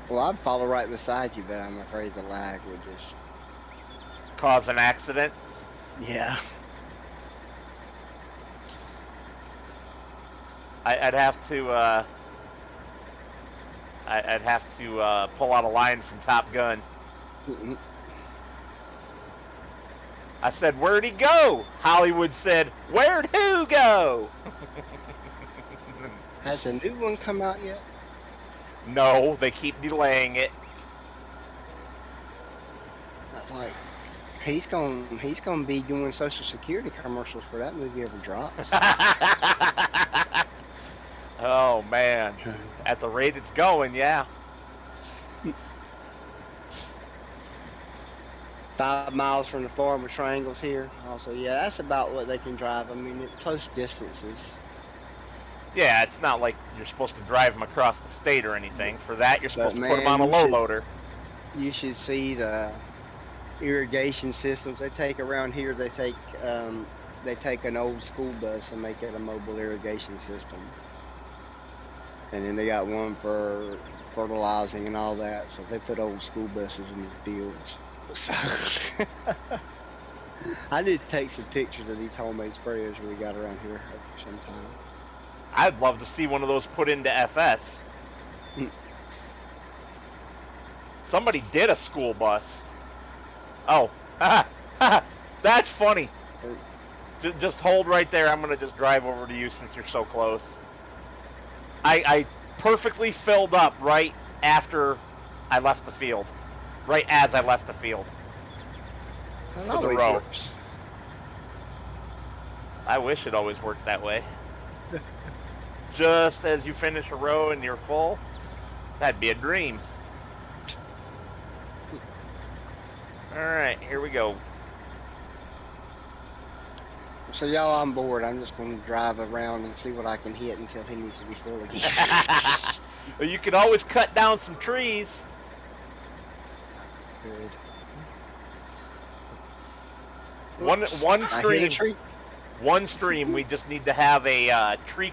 Well, I'd follow right beside you, but I'm afraid the lag would just. Cause an accident. Yeah. I'd have to. I'd have to pull out a line from Top Gun. I said, "Where'd he go?" Hollywood said, "Where'd who go?" Has a new one come out yet? No, they keep delaying it. Like, he's gonna be doing Social Security commercials for that movie ever drops. Oh man, at the rate it's going, yeah. 5 miles from the farm with triangles here. Also, yeah, that's about what they can drive. I mean, at close distances. Yeah, it's not like you're supposed to drive them across the state or anything. For that, you're supposed to put them man, on a low loader. You should see the irrigation systems they take around here. They take an old school bus and make it a mobile irrigation system, and then they got one for fertilizing and all that. So they put old school buses in the fields. So I did take some pictures of these homemade sprayers we got around here sometime. I'd love to see one of those put into FS. Somebody did a school bus. Oh, that's funny. Just hold right there. I'm going to just drive over to you since you're so close. I perfectly filled up right after I left the field. Right as I left the field. For the row. Works. I wish it always worked that way. Just as you finish a row and you're full, that'd be a dream. Alright, here we go. So y'all on board, I'm just going to drive around and see what I can hit until he needs to be full again. Well, you could always cut down some trees. Good. One stream, we just need to have a tree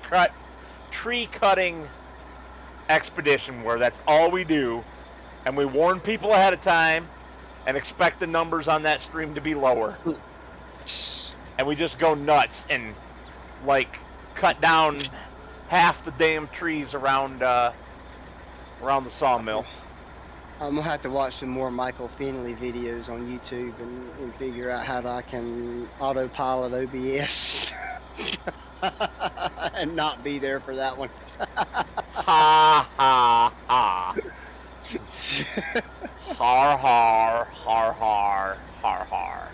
cutting expedition where that's all we do, and we warn people ahead of time and expect the numbers on that stream to be lower. And we just go nuts and like cut down half the damn trees around the sawmill. I'm gonna have to watch some more Michael Finley videos on YouTube and figure out how I can autopilot OBS and not be there for that one. Ha ha ha. Har har har har har har.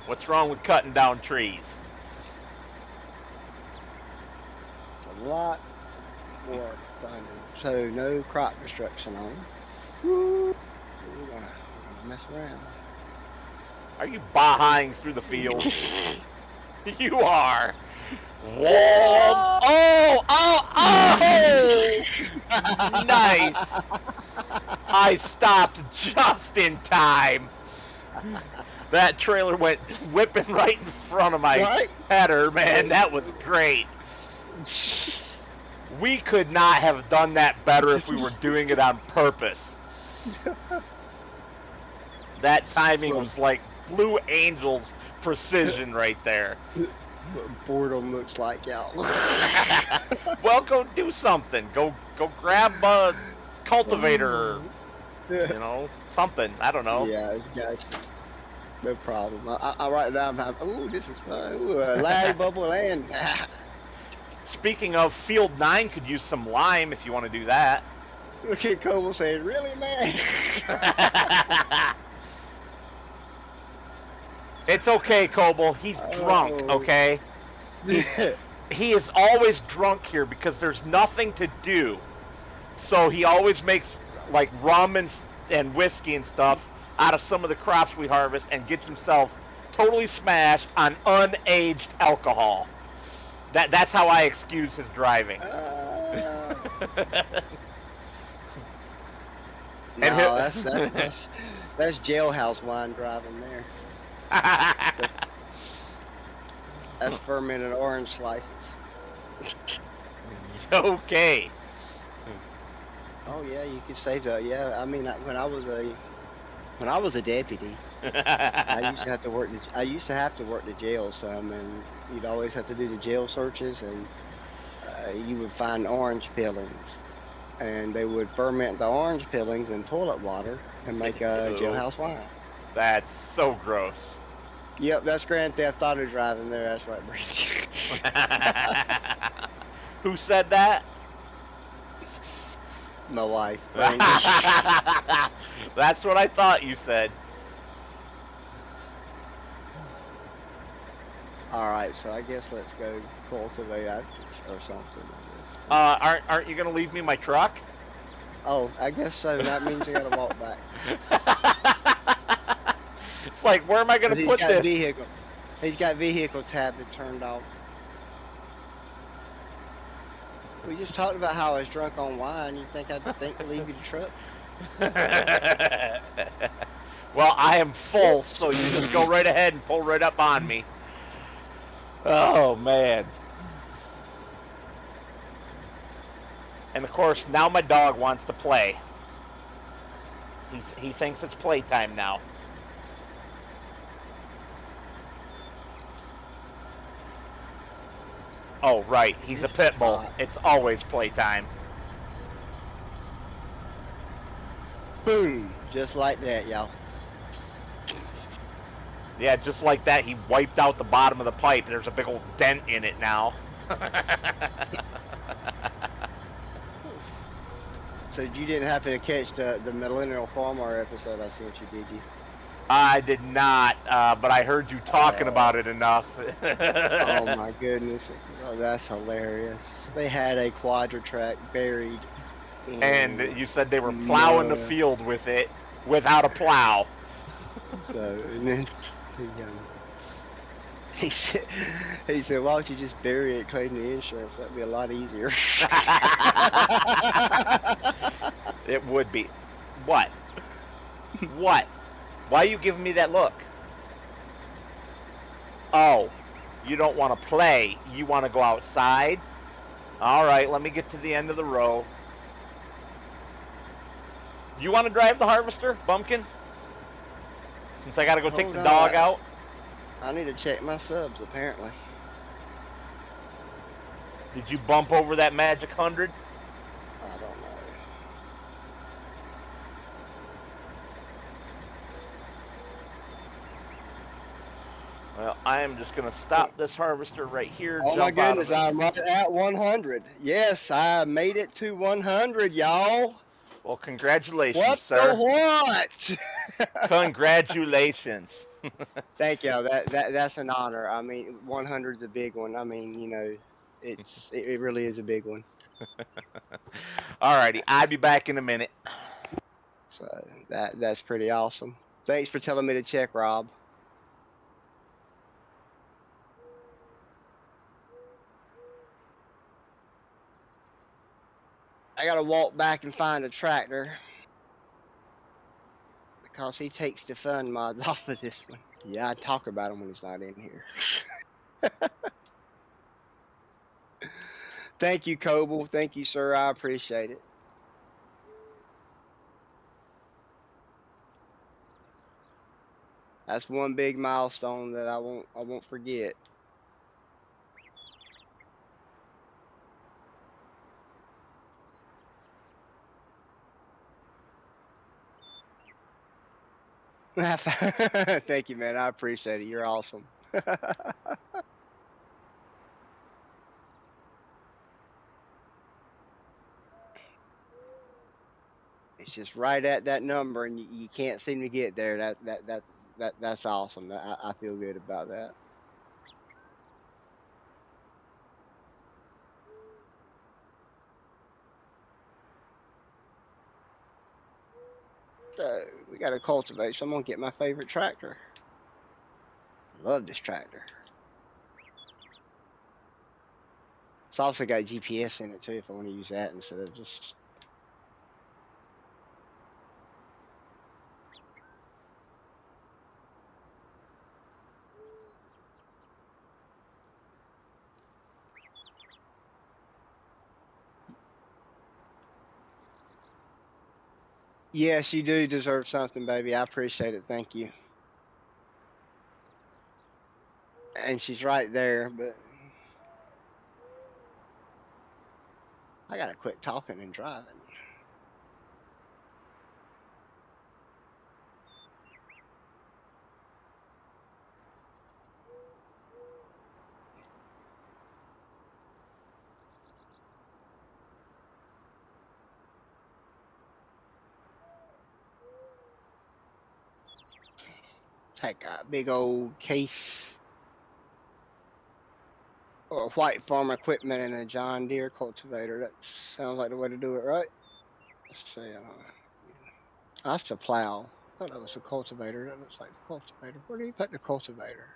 What's wrong with cutting down trees? A lot more fun. So no crop destruction on. We're gonna mess around. Are you bahaing through the field? You are. Whoa! Oh! Oh! Oh! Nice. I stopped just in time. That trailer went whipping right in front of my header, man. That was great. We could not have done that better if we were doing it on purpose. That timing was like Blue Angels precision right there. Boredom looks like y'all. Well, go do something. Go grab a cultivator. You know, something. I don't know. Yeah, gotcha. No problem. I write it down. Ooh, this is fun. Ooh, Larry Bubble and. Speaking of, Field 9 could use some lime if you want to do that. Look at Coble saying, "Really, man?" It's okay, Coble. He's drunk, okay? He is always drunk here because there's nothing to do. So he always makes like rum and whiskey and stuff out of some of the crops we harvest and gets himself totally smashed on unaged alcohol. That's how I excuse his driving. No, that's jailhouse wine driving there. That's fermented orange slices. Okay. Oh yeah, you could save that. Yeah, I mean, when I was a deputy, I used to have to work. I used to have to work the jail some, and you'd always have to do the jail searches, and you would find orange peelings, and they would ferment the orange peelings in toilet water and make a Ew. jailhouse wine. That's so gross. Yep, that's Grand Theft Auto driving there. That's right, Brandy. Who said that? My wife, Brandy. That's what I thought you said. All right, so I guess let's go cultivate or something. Aren't you gonna leave me my truck? Oh, I guess so. That means I gotta walk back. It's like, where am I gonna 'Cause put this? He's got vehicle tab turned off. We just talked about how I was drunk on wine. You think I'd think to leave you the truck? Well, I am full, so you just go right ahead and pull right up on me. Oh, man. And of course, now my dog wants to play. He thinks it's playtime now. Oh, right. He's a pit bull. It's always playtime. Boom! Just like that, y'all. Yeah, just like that, he wiped out the bottom of the pipe. There's a big old dent in it now. So you didn't have to catch the Millennial Farmer episode I sent you, did you? I did not, but I heard you talking about it enough. Oh my goodness. Oh, that's hilarious. They had a quadra-track buried in And you said they were plowing the field with it without a plow. So, and then he said, why don't you just bury it, claim the insurance? That'd be a lot easier. It would be. What? What? Why are you giving me that look? Oh, you don't want to play. You want to go outside? All right, let me get to the end of the row. Do you want to drive the harvester, Bumpkin? Since I got to go take the dog out? I need to check my subs, apparently. Did you bump over that magic 100? I don't know. Well, I am just going to stop this harvester right here. Oh my goodness, I'm right at 100. Yes, I made it to 100, y'all. Well, congratulations, sir. What? Congratulations. Thank you. That's an honor. I mean, 100 is a big one. I mean, you know, it really is a big one. Alrighty, I'll be back in a minute. So that's pretty awesome. Thanks for telling me to check, Rob. I gotta walk back and find a tractor because he takes the fun mods off of this one. Yeah, I talk about him when he's not in here. Thank you, Coble. Thank you, sir. I appreciate it. That's one big milestone that I won't forget. Thank you, man. I appreciate it. You're awesome. It's just right at that number, and you can't seem to get there. That's awesome. I feel good about that. So we got to cultivate. So I'm gonna get my favorite tractor. Love this tractor. It's also got GPS in it too, if I want to use that instead of just. Yes, you do deserve something, baby. I appreciate it. Thank you. And she's right there, but I gotta quit talking and driving. Take a big old case of white farm equipment and a John Deere cultivator. That sounds like the way to do it, right? Let's see. I don't know. That's the plow. I thought that was the cultivator. That looks like the cultivator. Where do you put the cultivator?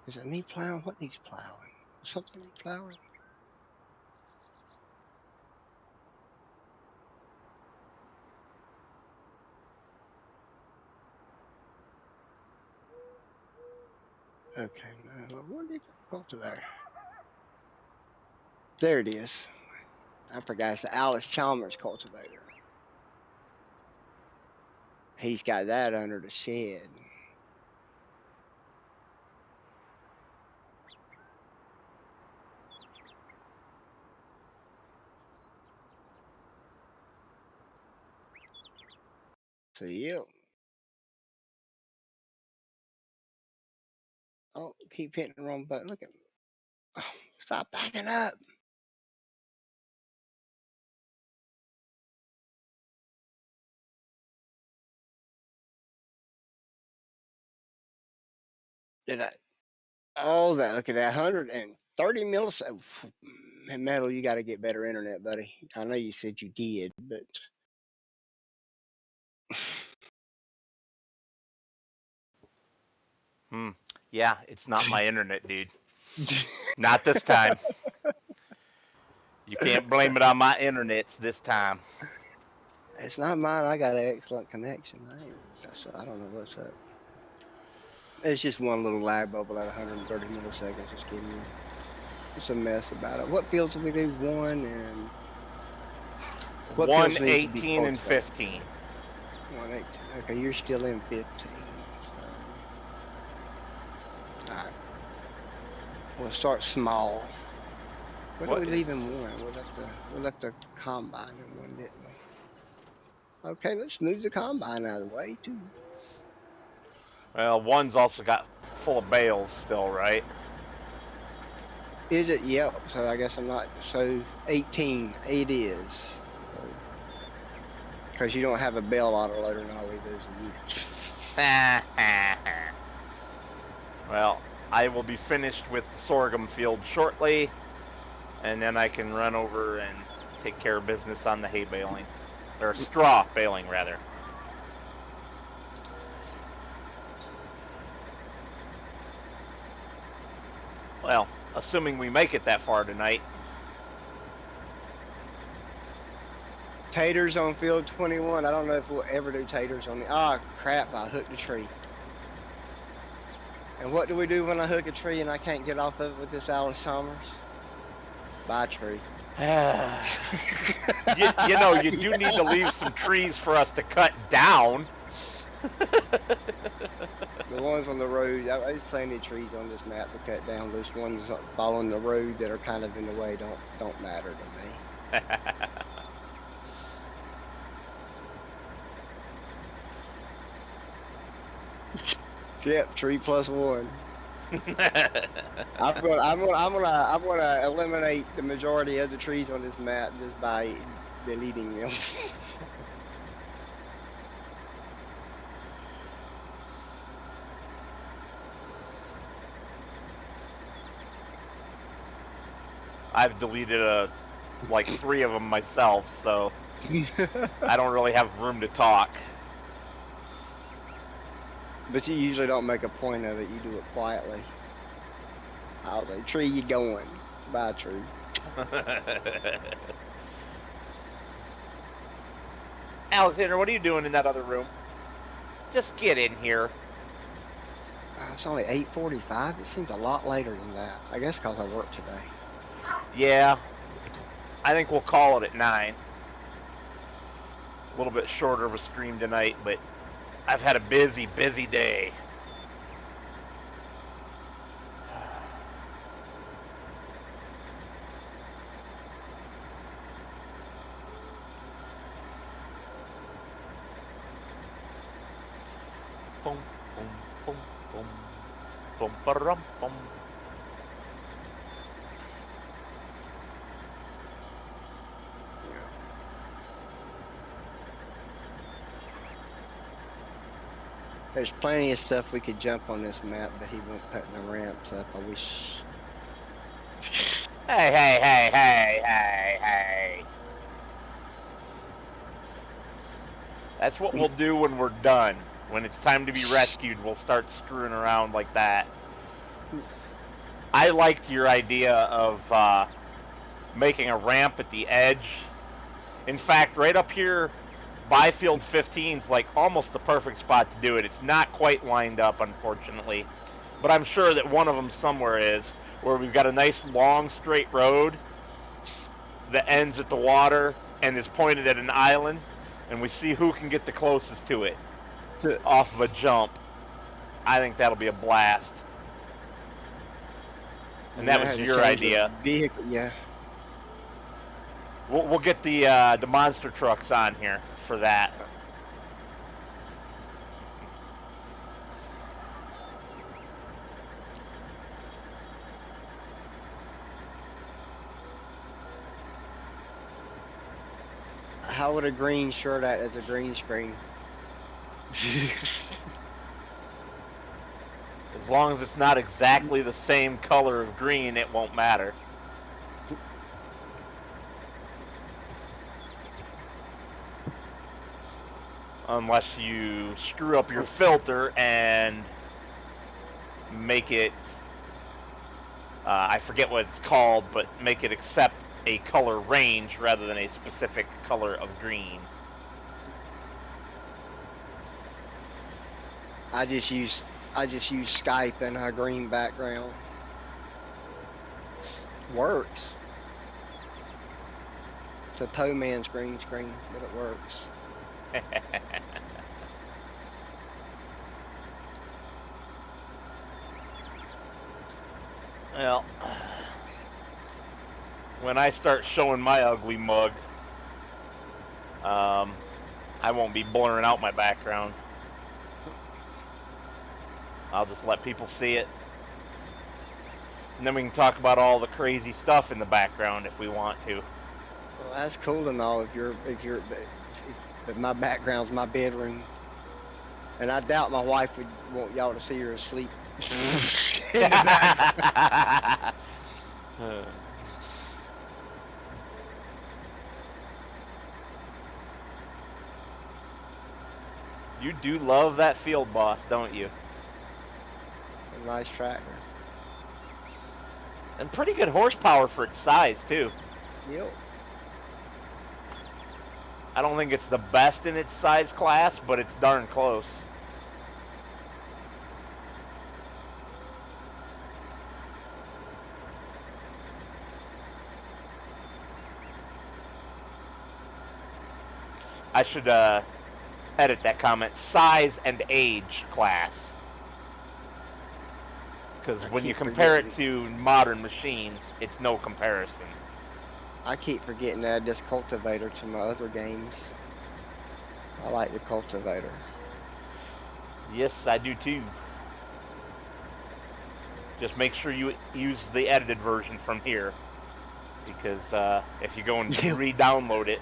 Is it need plowing? What needs plowing? Something need plowing? Okay, now what do you put the cultivator? There it is. I forgot it's the Alice Chalmers cultivator. He's got that under the shed. So yep. Oh, keep hitting the wrong button. Look at me. Oh, stop backing up. Did I? Oh, that. Look at that. 130 milliseconds. Metal, you got to get better internet, buddy. I know you said you did, but. Yeah, it's not my internet, dude. Not this time. You can't blame it on my internets this time. It's not mine. I got an excellent connection. I don't know what's up. It's just one little lag bubble at 130 milliseconds. Just giving you. It's a mess about it. What fields did we do? One and. What 1, fields need to be 18, and cultivated? 15. 118. Okay, you're still in 15. So. Alright. We'll start small. What did we leave in one? We left the combine in one, didn't we? Okay, let's move the combine out of the way too. Well, one's also got full of bales still, right? Is it? Yep. So I guess I'm not. So 18. It is. Because you don't have a bell autoloader and all we do is Well, I will be finished with the sorghum field shortly, and then I can run over and take care of business on the hay baling. Or straw baling, rather. Well, assuming we make it that far tonight. Taters on field 21. I don't know if we'll ever do taters on the. Ah, crap! I hooked a tree. And what do we do when I hook a tree and I can't get off of it with this Alice Chalmers? Bye, tree. you know, you do need to leave some trees for us to cut down. The ones on the road, there's plenty of trees on this map to cut down. Those ones following the road that are kind of in the way don't matter to me. Yep, tree plus one. I'm gonna eliminate the majority of the trees on this map just by deleting them. I've deleted like 3 of them myself, so I don't really have room to talk. But you usually don't make a point of it. You do it quietly. I'll say, tree, you going? Bye, tree. Alexander, what are you doing in that other room? Just get in here. It's only 8:45. It seems a lot later than that. I guess because I work today. Yeah, I think we'll call it at 9. little bit shorter of a stream tonight, but I've had a busy, busy day. Boom, boom, boom, boom, boom, ba-rum, boom. There's plenty of stuff we could jump on this map, but he won't put the ramps up. I wish. Hey, hey, hey, hey, hey, hey. That's what we'll do when we're done. When it's time to be rescued, we'll start screwing around like that. I liked your idea of making a ramp at the edge. In fact, right up here, Byfield 15's like almost the perfect spot to do it. It's not quite lined up, unfortunately, but I'm sure that one of them somewhere is, where we've got a nice long straight road that ends at the water and is pointed at an island, and we see who can get the closest to it off of a jump. I think that'll be a blast. And that was your idea. Vehicle, yeah. We'll get the monster trucks on here for that. How would a green shirt act as a green screen? As long as it's not exactly the same color of green, it won't matter. Unless you screw up your filter and make it, I forget what it's called, but make it accept a color range rather than a specific color of green. I just use Skype and a green background. Works. It's a Toe Man's green screen, but it works. Well, when I start showing my ugly mug, I won't be blurring out my background. I'll just let people see it. And then we can talk about all the crazy stuff in the background if we want to. Well, that's cool and all but my background's my bedroom. And I doubt my wife would want y'all to see her asleep. In the background. You do love that field boss, don't you? A nice tractor. And pretty good horsepower for its size, too. Yep. I don't think it's the best in its size class, but it's darn close. I should edit that comment. Size and age class. Because when you compare it to modern machines, it's no comparison. I keep forgetting to add this cultivator to my other games. I like the cultivator. Yes, I do too. Just make sure you use the edited version from here, because if you go and re-download it,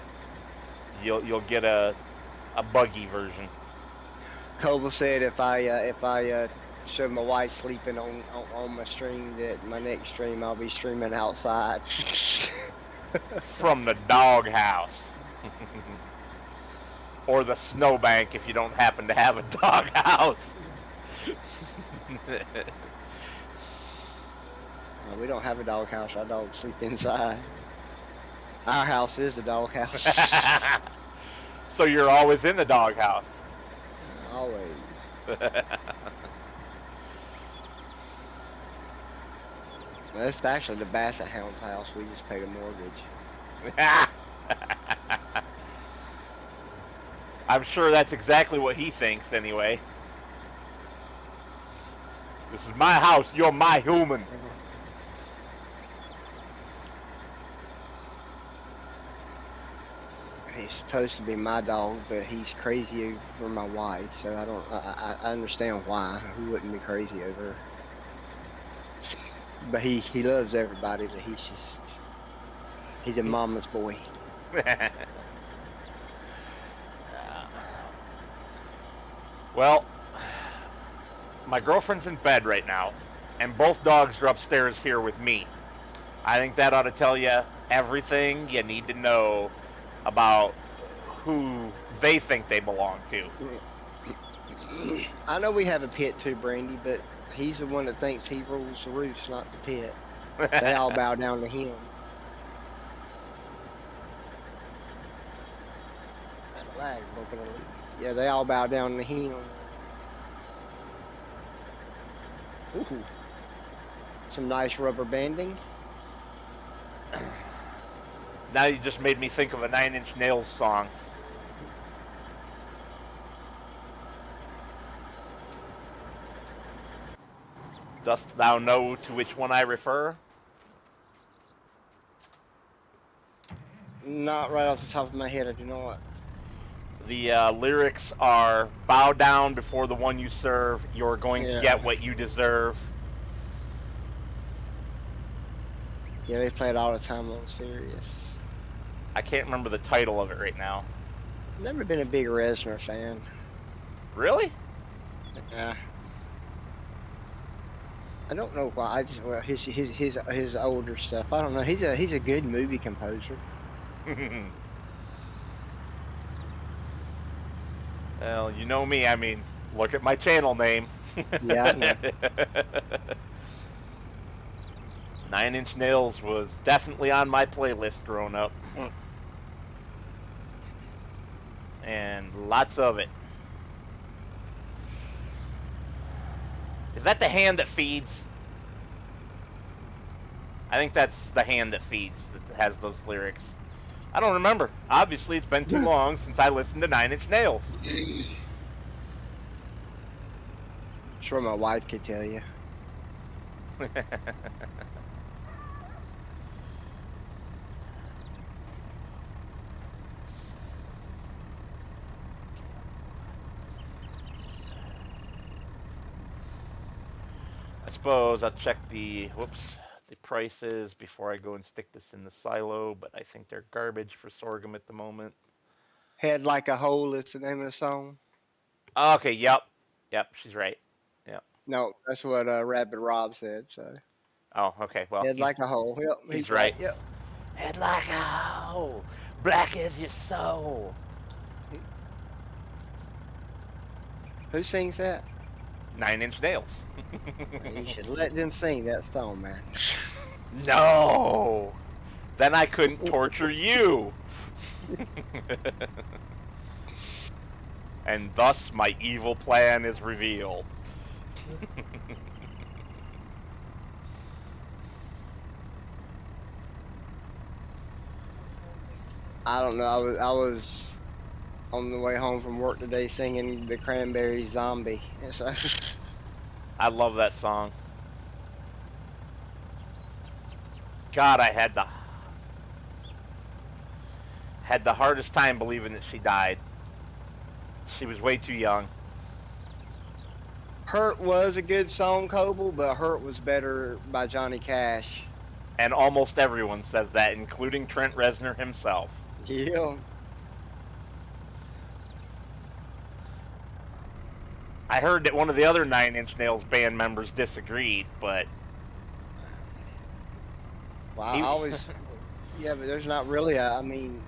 you'll get a buggy version. Cobble said if I show my wife sleeping on my stream, that my next stream I'll be streaming outside. From the doghouse. Or the snowbank if you don't happen to have a doghouse. We don't have a doghouse. Our dogs sleep inside. Our house is the doghouse. So you're always in the doghouse. Always. Well, it's actually the Basset Hound's house. We just paid a mortgage. I'm sure that's exactly what he thinks anyway. This is my house. You're my human. He's supposed to be my dog, but he's crazy over my wife. So I understand why. Who wouldn't be crazy over her? But he loves everybody, but he's a mama's boy. Well, my girlfriend's in bed right now, and both dogs are upstairs here with me. I think that ought to tell you everything you need to know about who they think they belong to. I know we have a pet too, Brandy, but he's the one that thinks he rules the roost, not the pet. They all bow down to him. That lag broken a leaf. Yeah, they all bow down to him. Ooh. Some nice rubber banding. Now you just made me think of a Nine Inch Nails song. Dost thou know to which one I refer? Not right off the top of my head, I do not. The lyrics are, bow down before the one you serve, you're going to get what you deserve. Yeah, they play it all the time on Sirius. I can't remember the title of it right now. Never been a big Reznor fan. Really? Yeah. I don't know why. I just his older stuff. I don't know. He's a good movie composer. Well, you know me. I mean, look at my channel name. Yeah, I know. Nine Inch Nails was definitely on my playlist growing up. And lots of it. Is that the hand that feeds? I think that's the hand that feeds that has those lyrics. I don't remember. Obviously, it's been too long since I listened to Nine Inch Nails. Sure, my wife could tell you. I suppose I'll check the prices before I go and stick this in the silo, but I think they're garbage for sorghum at the moment. Head like a hole. It's the name of the song. Okay, yep, she's right. Yep. No, that's what Rabbit Rob said. So. Oh, okay. Well, Head like a hole. Yep, he's right. Yep. Head like a hole, black as your soul. Who sings that? Nine Inch Nails. You should let them sing that song, man. No! Then I couldn't torture you! And thus my evil plan is revealed. I don't know. I was on the way home from work today singing the Cranberries Zombie. So. I love that song. God, I had the hardest time believing that she died. She was way too young. Hurt was a good song, Coble, but Hurt was better by Johnny Cash. And almost everyone says that, including Trent Reznor himself. Yeah. I heard that one of the other Nine Inch Nails band members disagreed, but... Well, I always... Yeah, but there's not really a... I mean,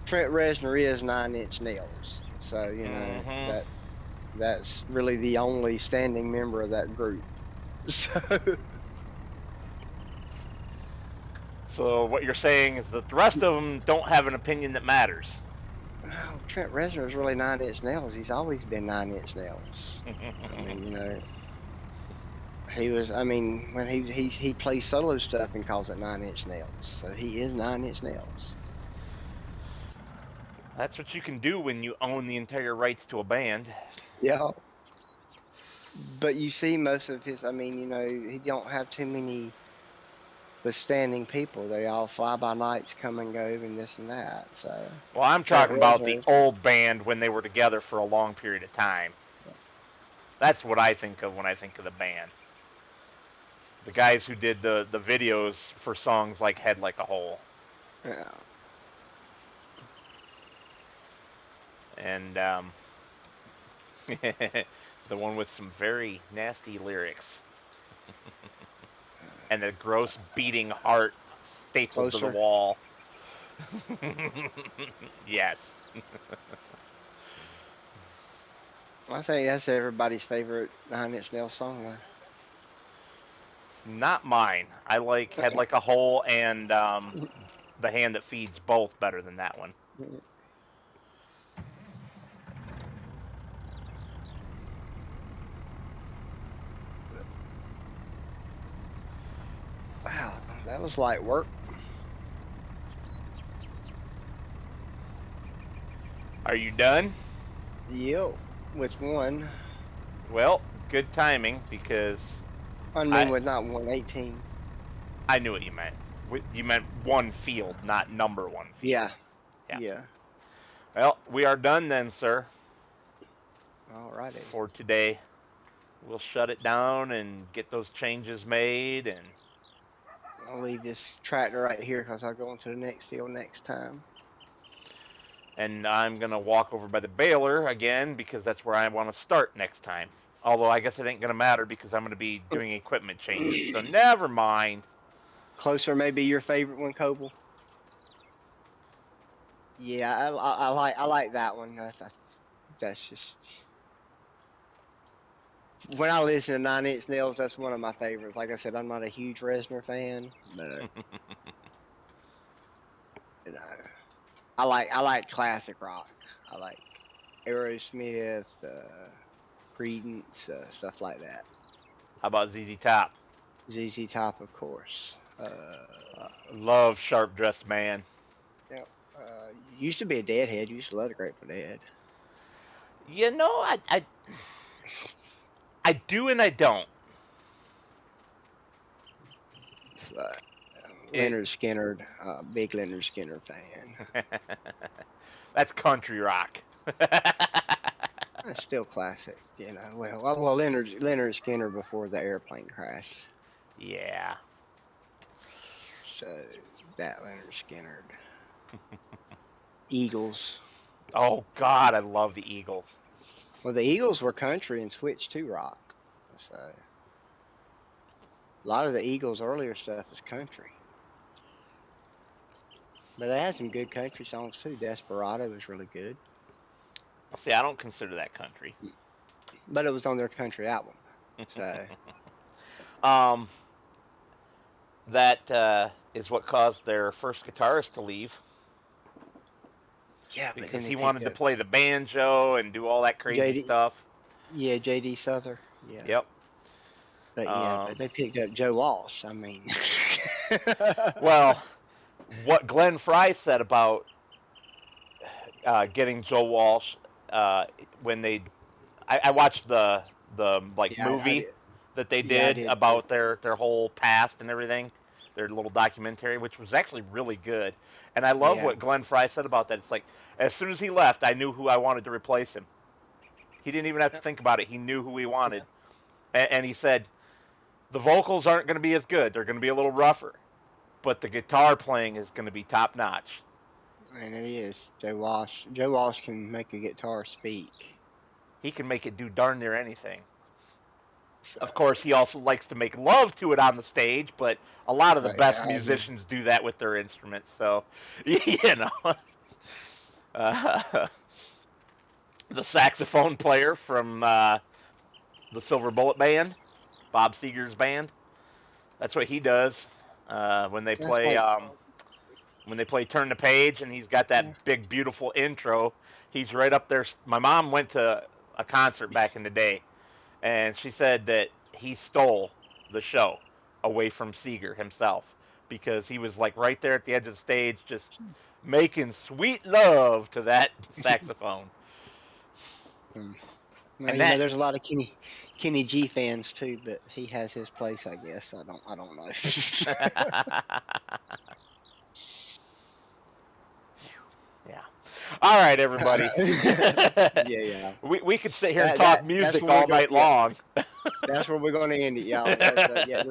Trent Reznor is 9 Inch Nails. So, you know, that's really the only standing member of that group. So what you're saying is that the rest of them don't have an opinion that matters. No, Trent Reznor is really 9 Inch Nails. He's always been 9 Inch Nails. I mean, you know, he was. I mean, when he plays solo stuff and calls it 9 Inch Nails, so he is 9 Inch Nails. That's what you can do when you own the entire rights to a band. Yeah. But you see most of his, I mean, he don't have too many withstanding people. They all fly by nights, come and go, and this and that. So Well, I'm Trent talking about the Reznor, old band when they were together for a long period of time. That's what I think of when I think of the band. The guys who did the videos for songs like Head Like a Hole. yeah. And the one with some very nasty lyrics. And a gross beating heart stapled to the Closer. wall. Yes. I think that's everybody's favorite Nine Inch Nails song. Not mine. I like Head Like a Hole and The Hand That Feeds both better than that one. Wow, that was light work. Are you done? Yep. Which one? Well, good timing because I mean, I with not 118. I knew what you meant. You meant one field, not number one field. Yeah. Yeah. Yeah. Well, we are done then, sir, Alrighty. for today. We'll shut it down and get those changes made, and I'll leave this tractor right here because I'll go into the next field next time. I'm gonna walk over by the baler again because that's where I want to start next time. Although I guess it ain't gonna matter because I'm gonna be doing equipment changes, so never mind. Closer, maybe your favorite one, Coble. Yeah, I like that one. That's just when I listen to Nine Inch Nails, that's one of my favorites. Like I said, I'm not a huge Reznor fan, but you know, I like classic rock. I like Aerosmith, Creedence, stuff like that. How about ZZ Top? ZZ Top, of course. Love Sharp Dressed Man. Yeah. Used to be a Deadhead. Used to love the Grateful Dead. You know, I do and I don't. Leonard Skinner, big Leonard Skinner fan. That's country rock. That's still classic, Well, Leonard Skinner before the airplane crash. Yeah. So that Leonard Skinner. Eagles. Oh God, I love the Eagles. Well, the Eagles were country and switched to rock. So a lot of the Eagles' earlier stuff is country. But they had some good country songs too. Desperado was really good. See, I don't consider that country. But it was on their country album. So that is what caused their first guitarist to leave. yeah, Because he wanted to play the banjo and do all that crazy stuff. Yeah, J.D. Souther. Yeah. Yep. But they picked up Joe Walsh. I mean, well, what Glenn Fry said about getting Joe Walsh when I watched the movie that they did about their whole past and everything, their little documentary, which was actually really good. And I love what Glenn Fry said about that. It's like, as soon as he left, I knew who I wanted to replace him. He didn't even have to think about it. He knew who he wanted. Yeah. And he said, the vocals aren't going to be as good. They're going to be a little rougher. But the guitar playing is going to be top notch. And it is. Joe Walsh can make a guitar speak. He can make it do darn near anything. Of course, he also likes to make love to it on the stage, but a lot of the best musicians do that with their instruments. So, the saxophone player from the Silver Bullet Band, Bob Seger's band, that's what he does when they play Turn the Page, and he's got that big, beautiful intro. He's right up there. My mom went to a concert back in the day, and she said that he stole the show away from Seeger himself because he was like right there at the edge of the stage, just making sweet love to that saxophone. Well, And that, there's a lot of Kenny G fans too, but he has his place, I guess. I don't know. yeah. All right, everybody. Yeah. we could sit here and talk That's music where we're all going. night Yeah, long. that's where we're going to end it, y'all. Yeah.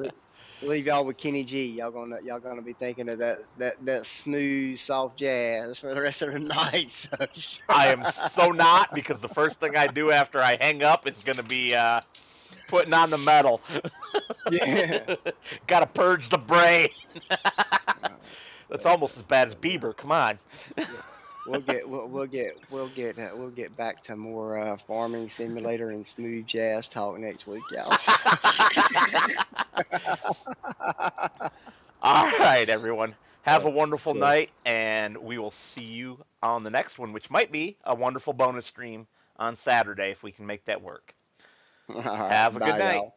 Leave y'all with Kenny G. Y'all gonna be thinking of that smooth, soft jazz for the rest of the night. So. I am so not, because the first thing I do after I hang up is going to be putting on the metal. Yeah. Got to purge the brain. That's But, almost as bad as yeah. Bieber. Come on. Yeah. We'll get back to more farming simulator and smooth jazz talk next week, y'all. All right, everyone. Have a wonderful So, night, and we will see you on the next one, which might be a wonderful bonus stream on Saturday if we can make that work. all right, Have a good bye, night. y'all.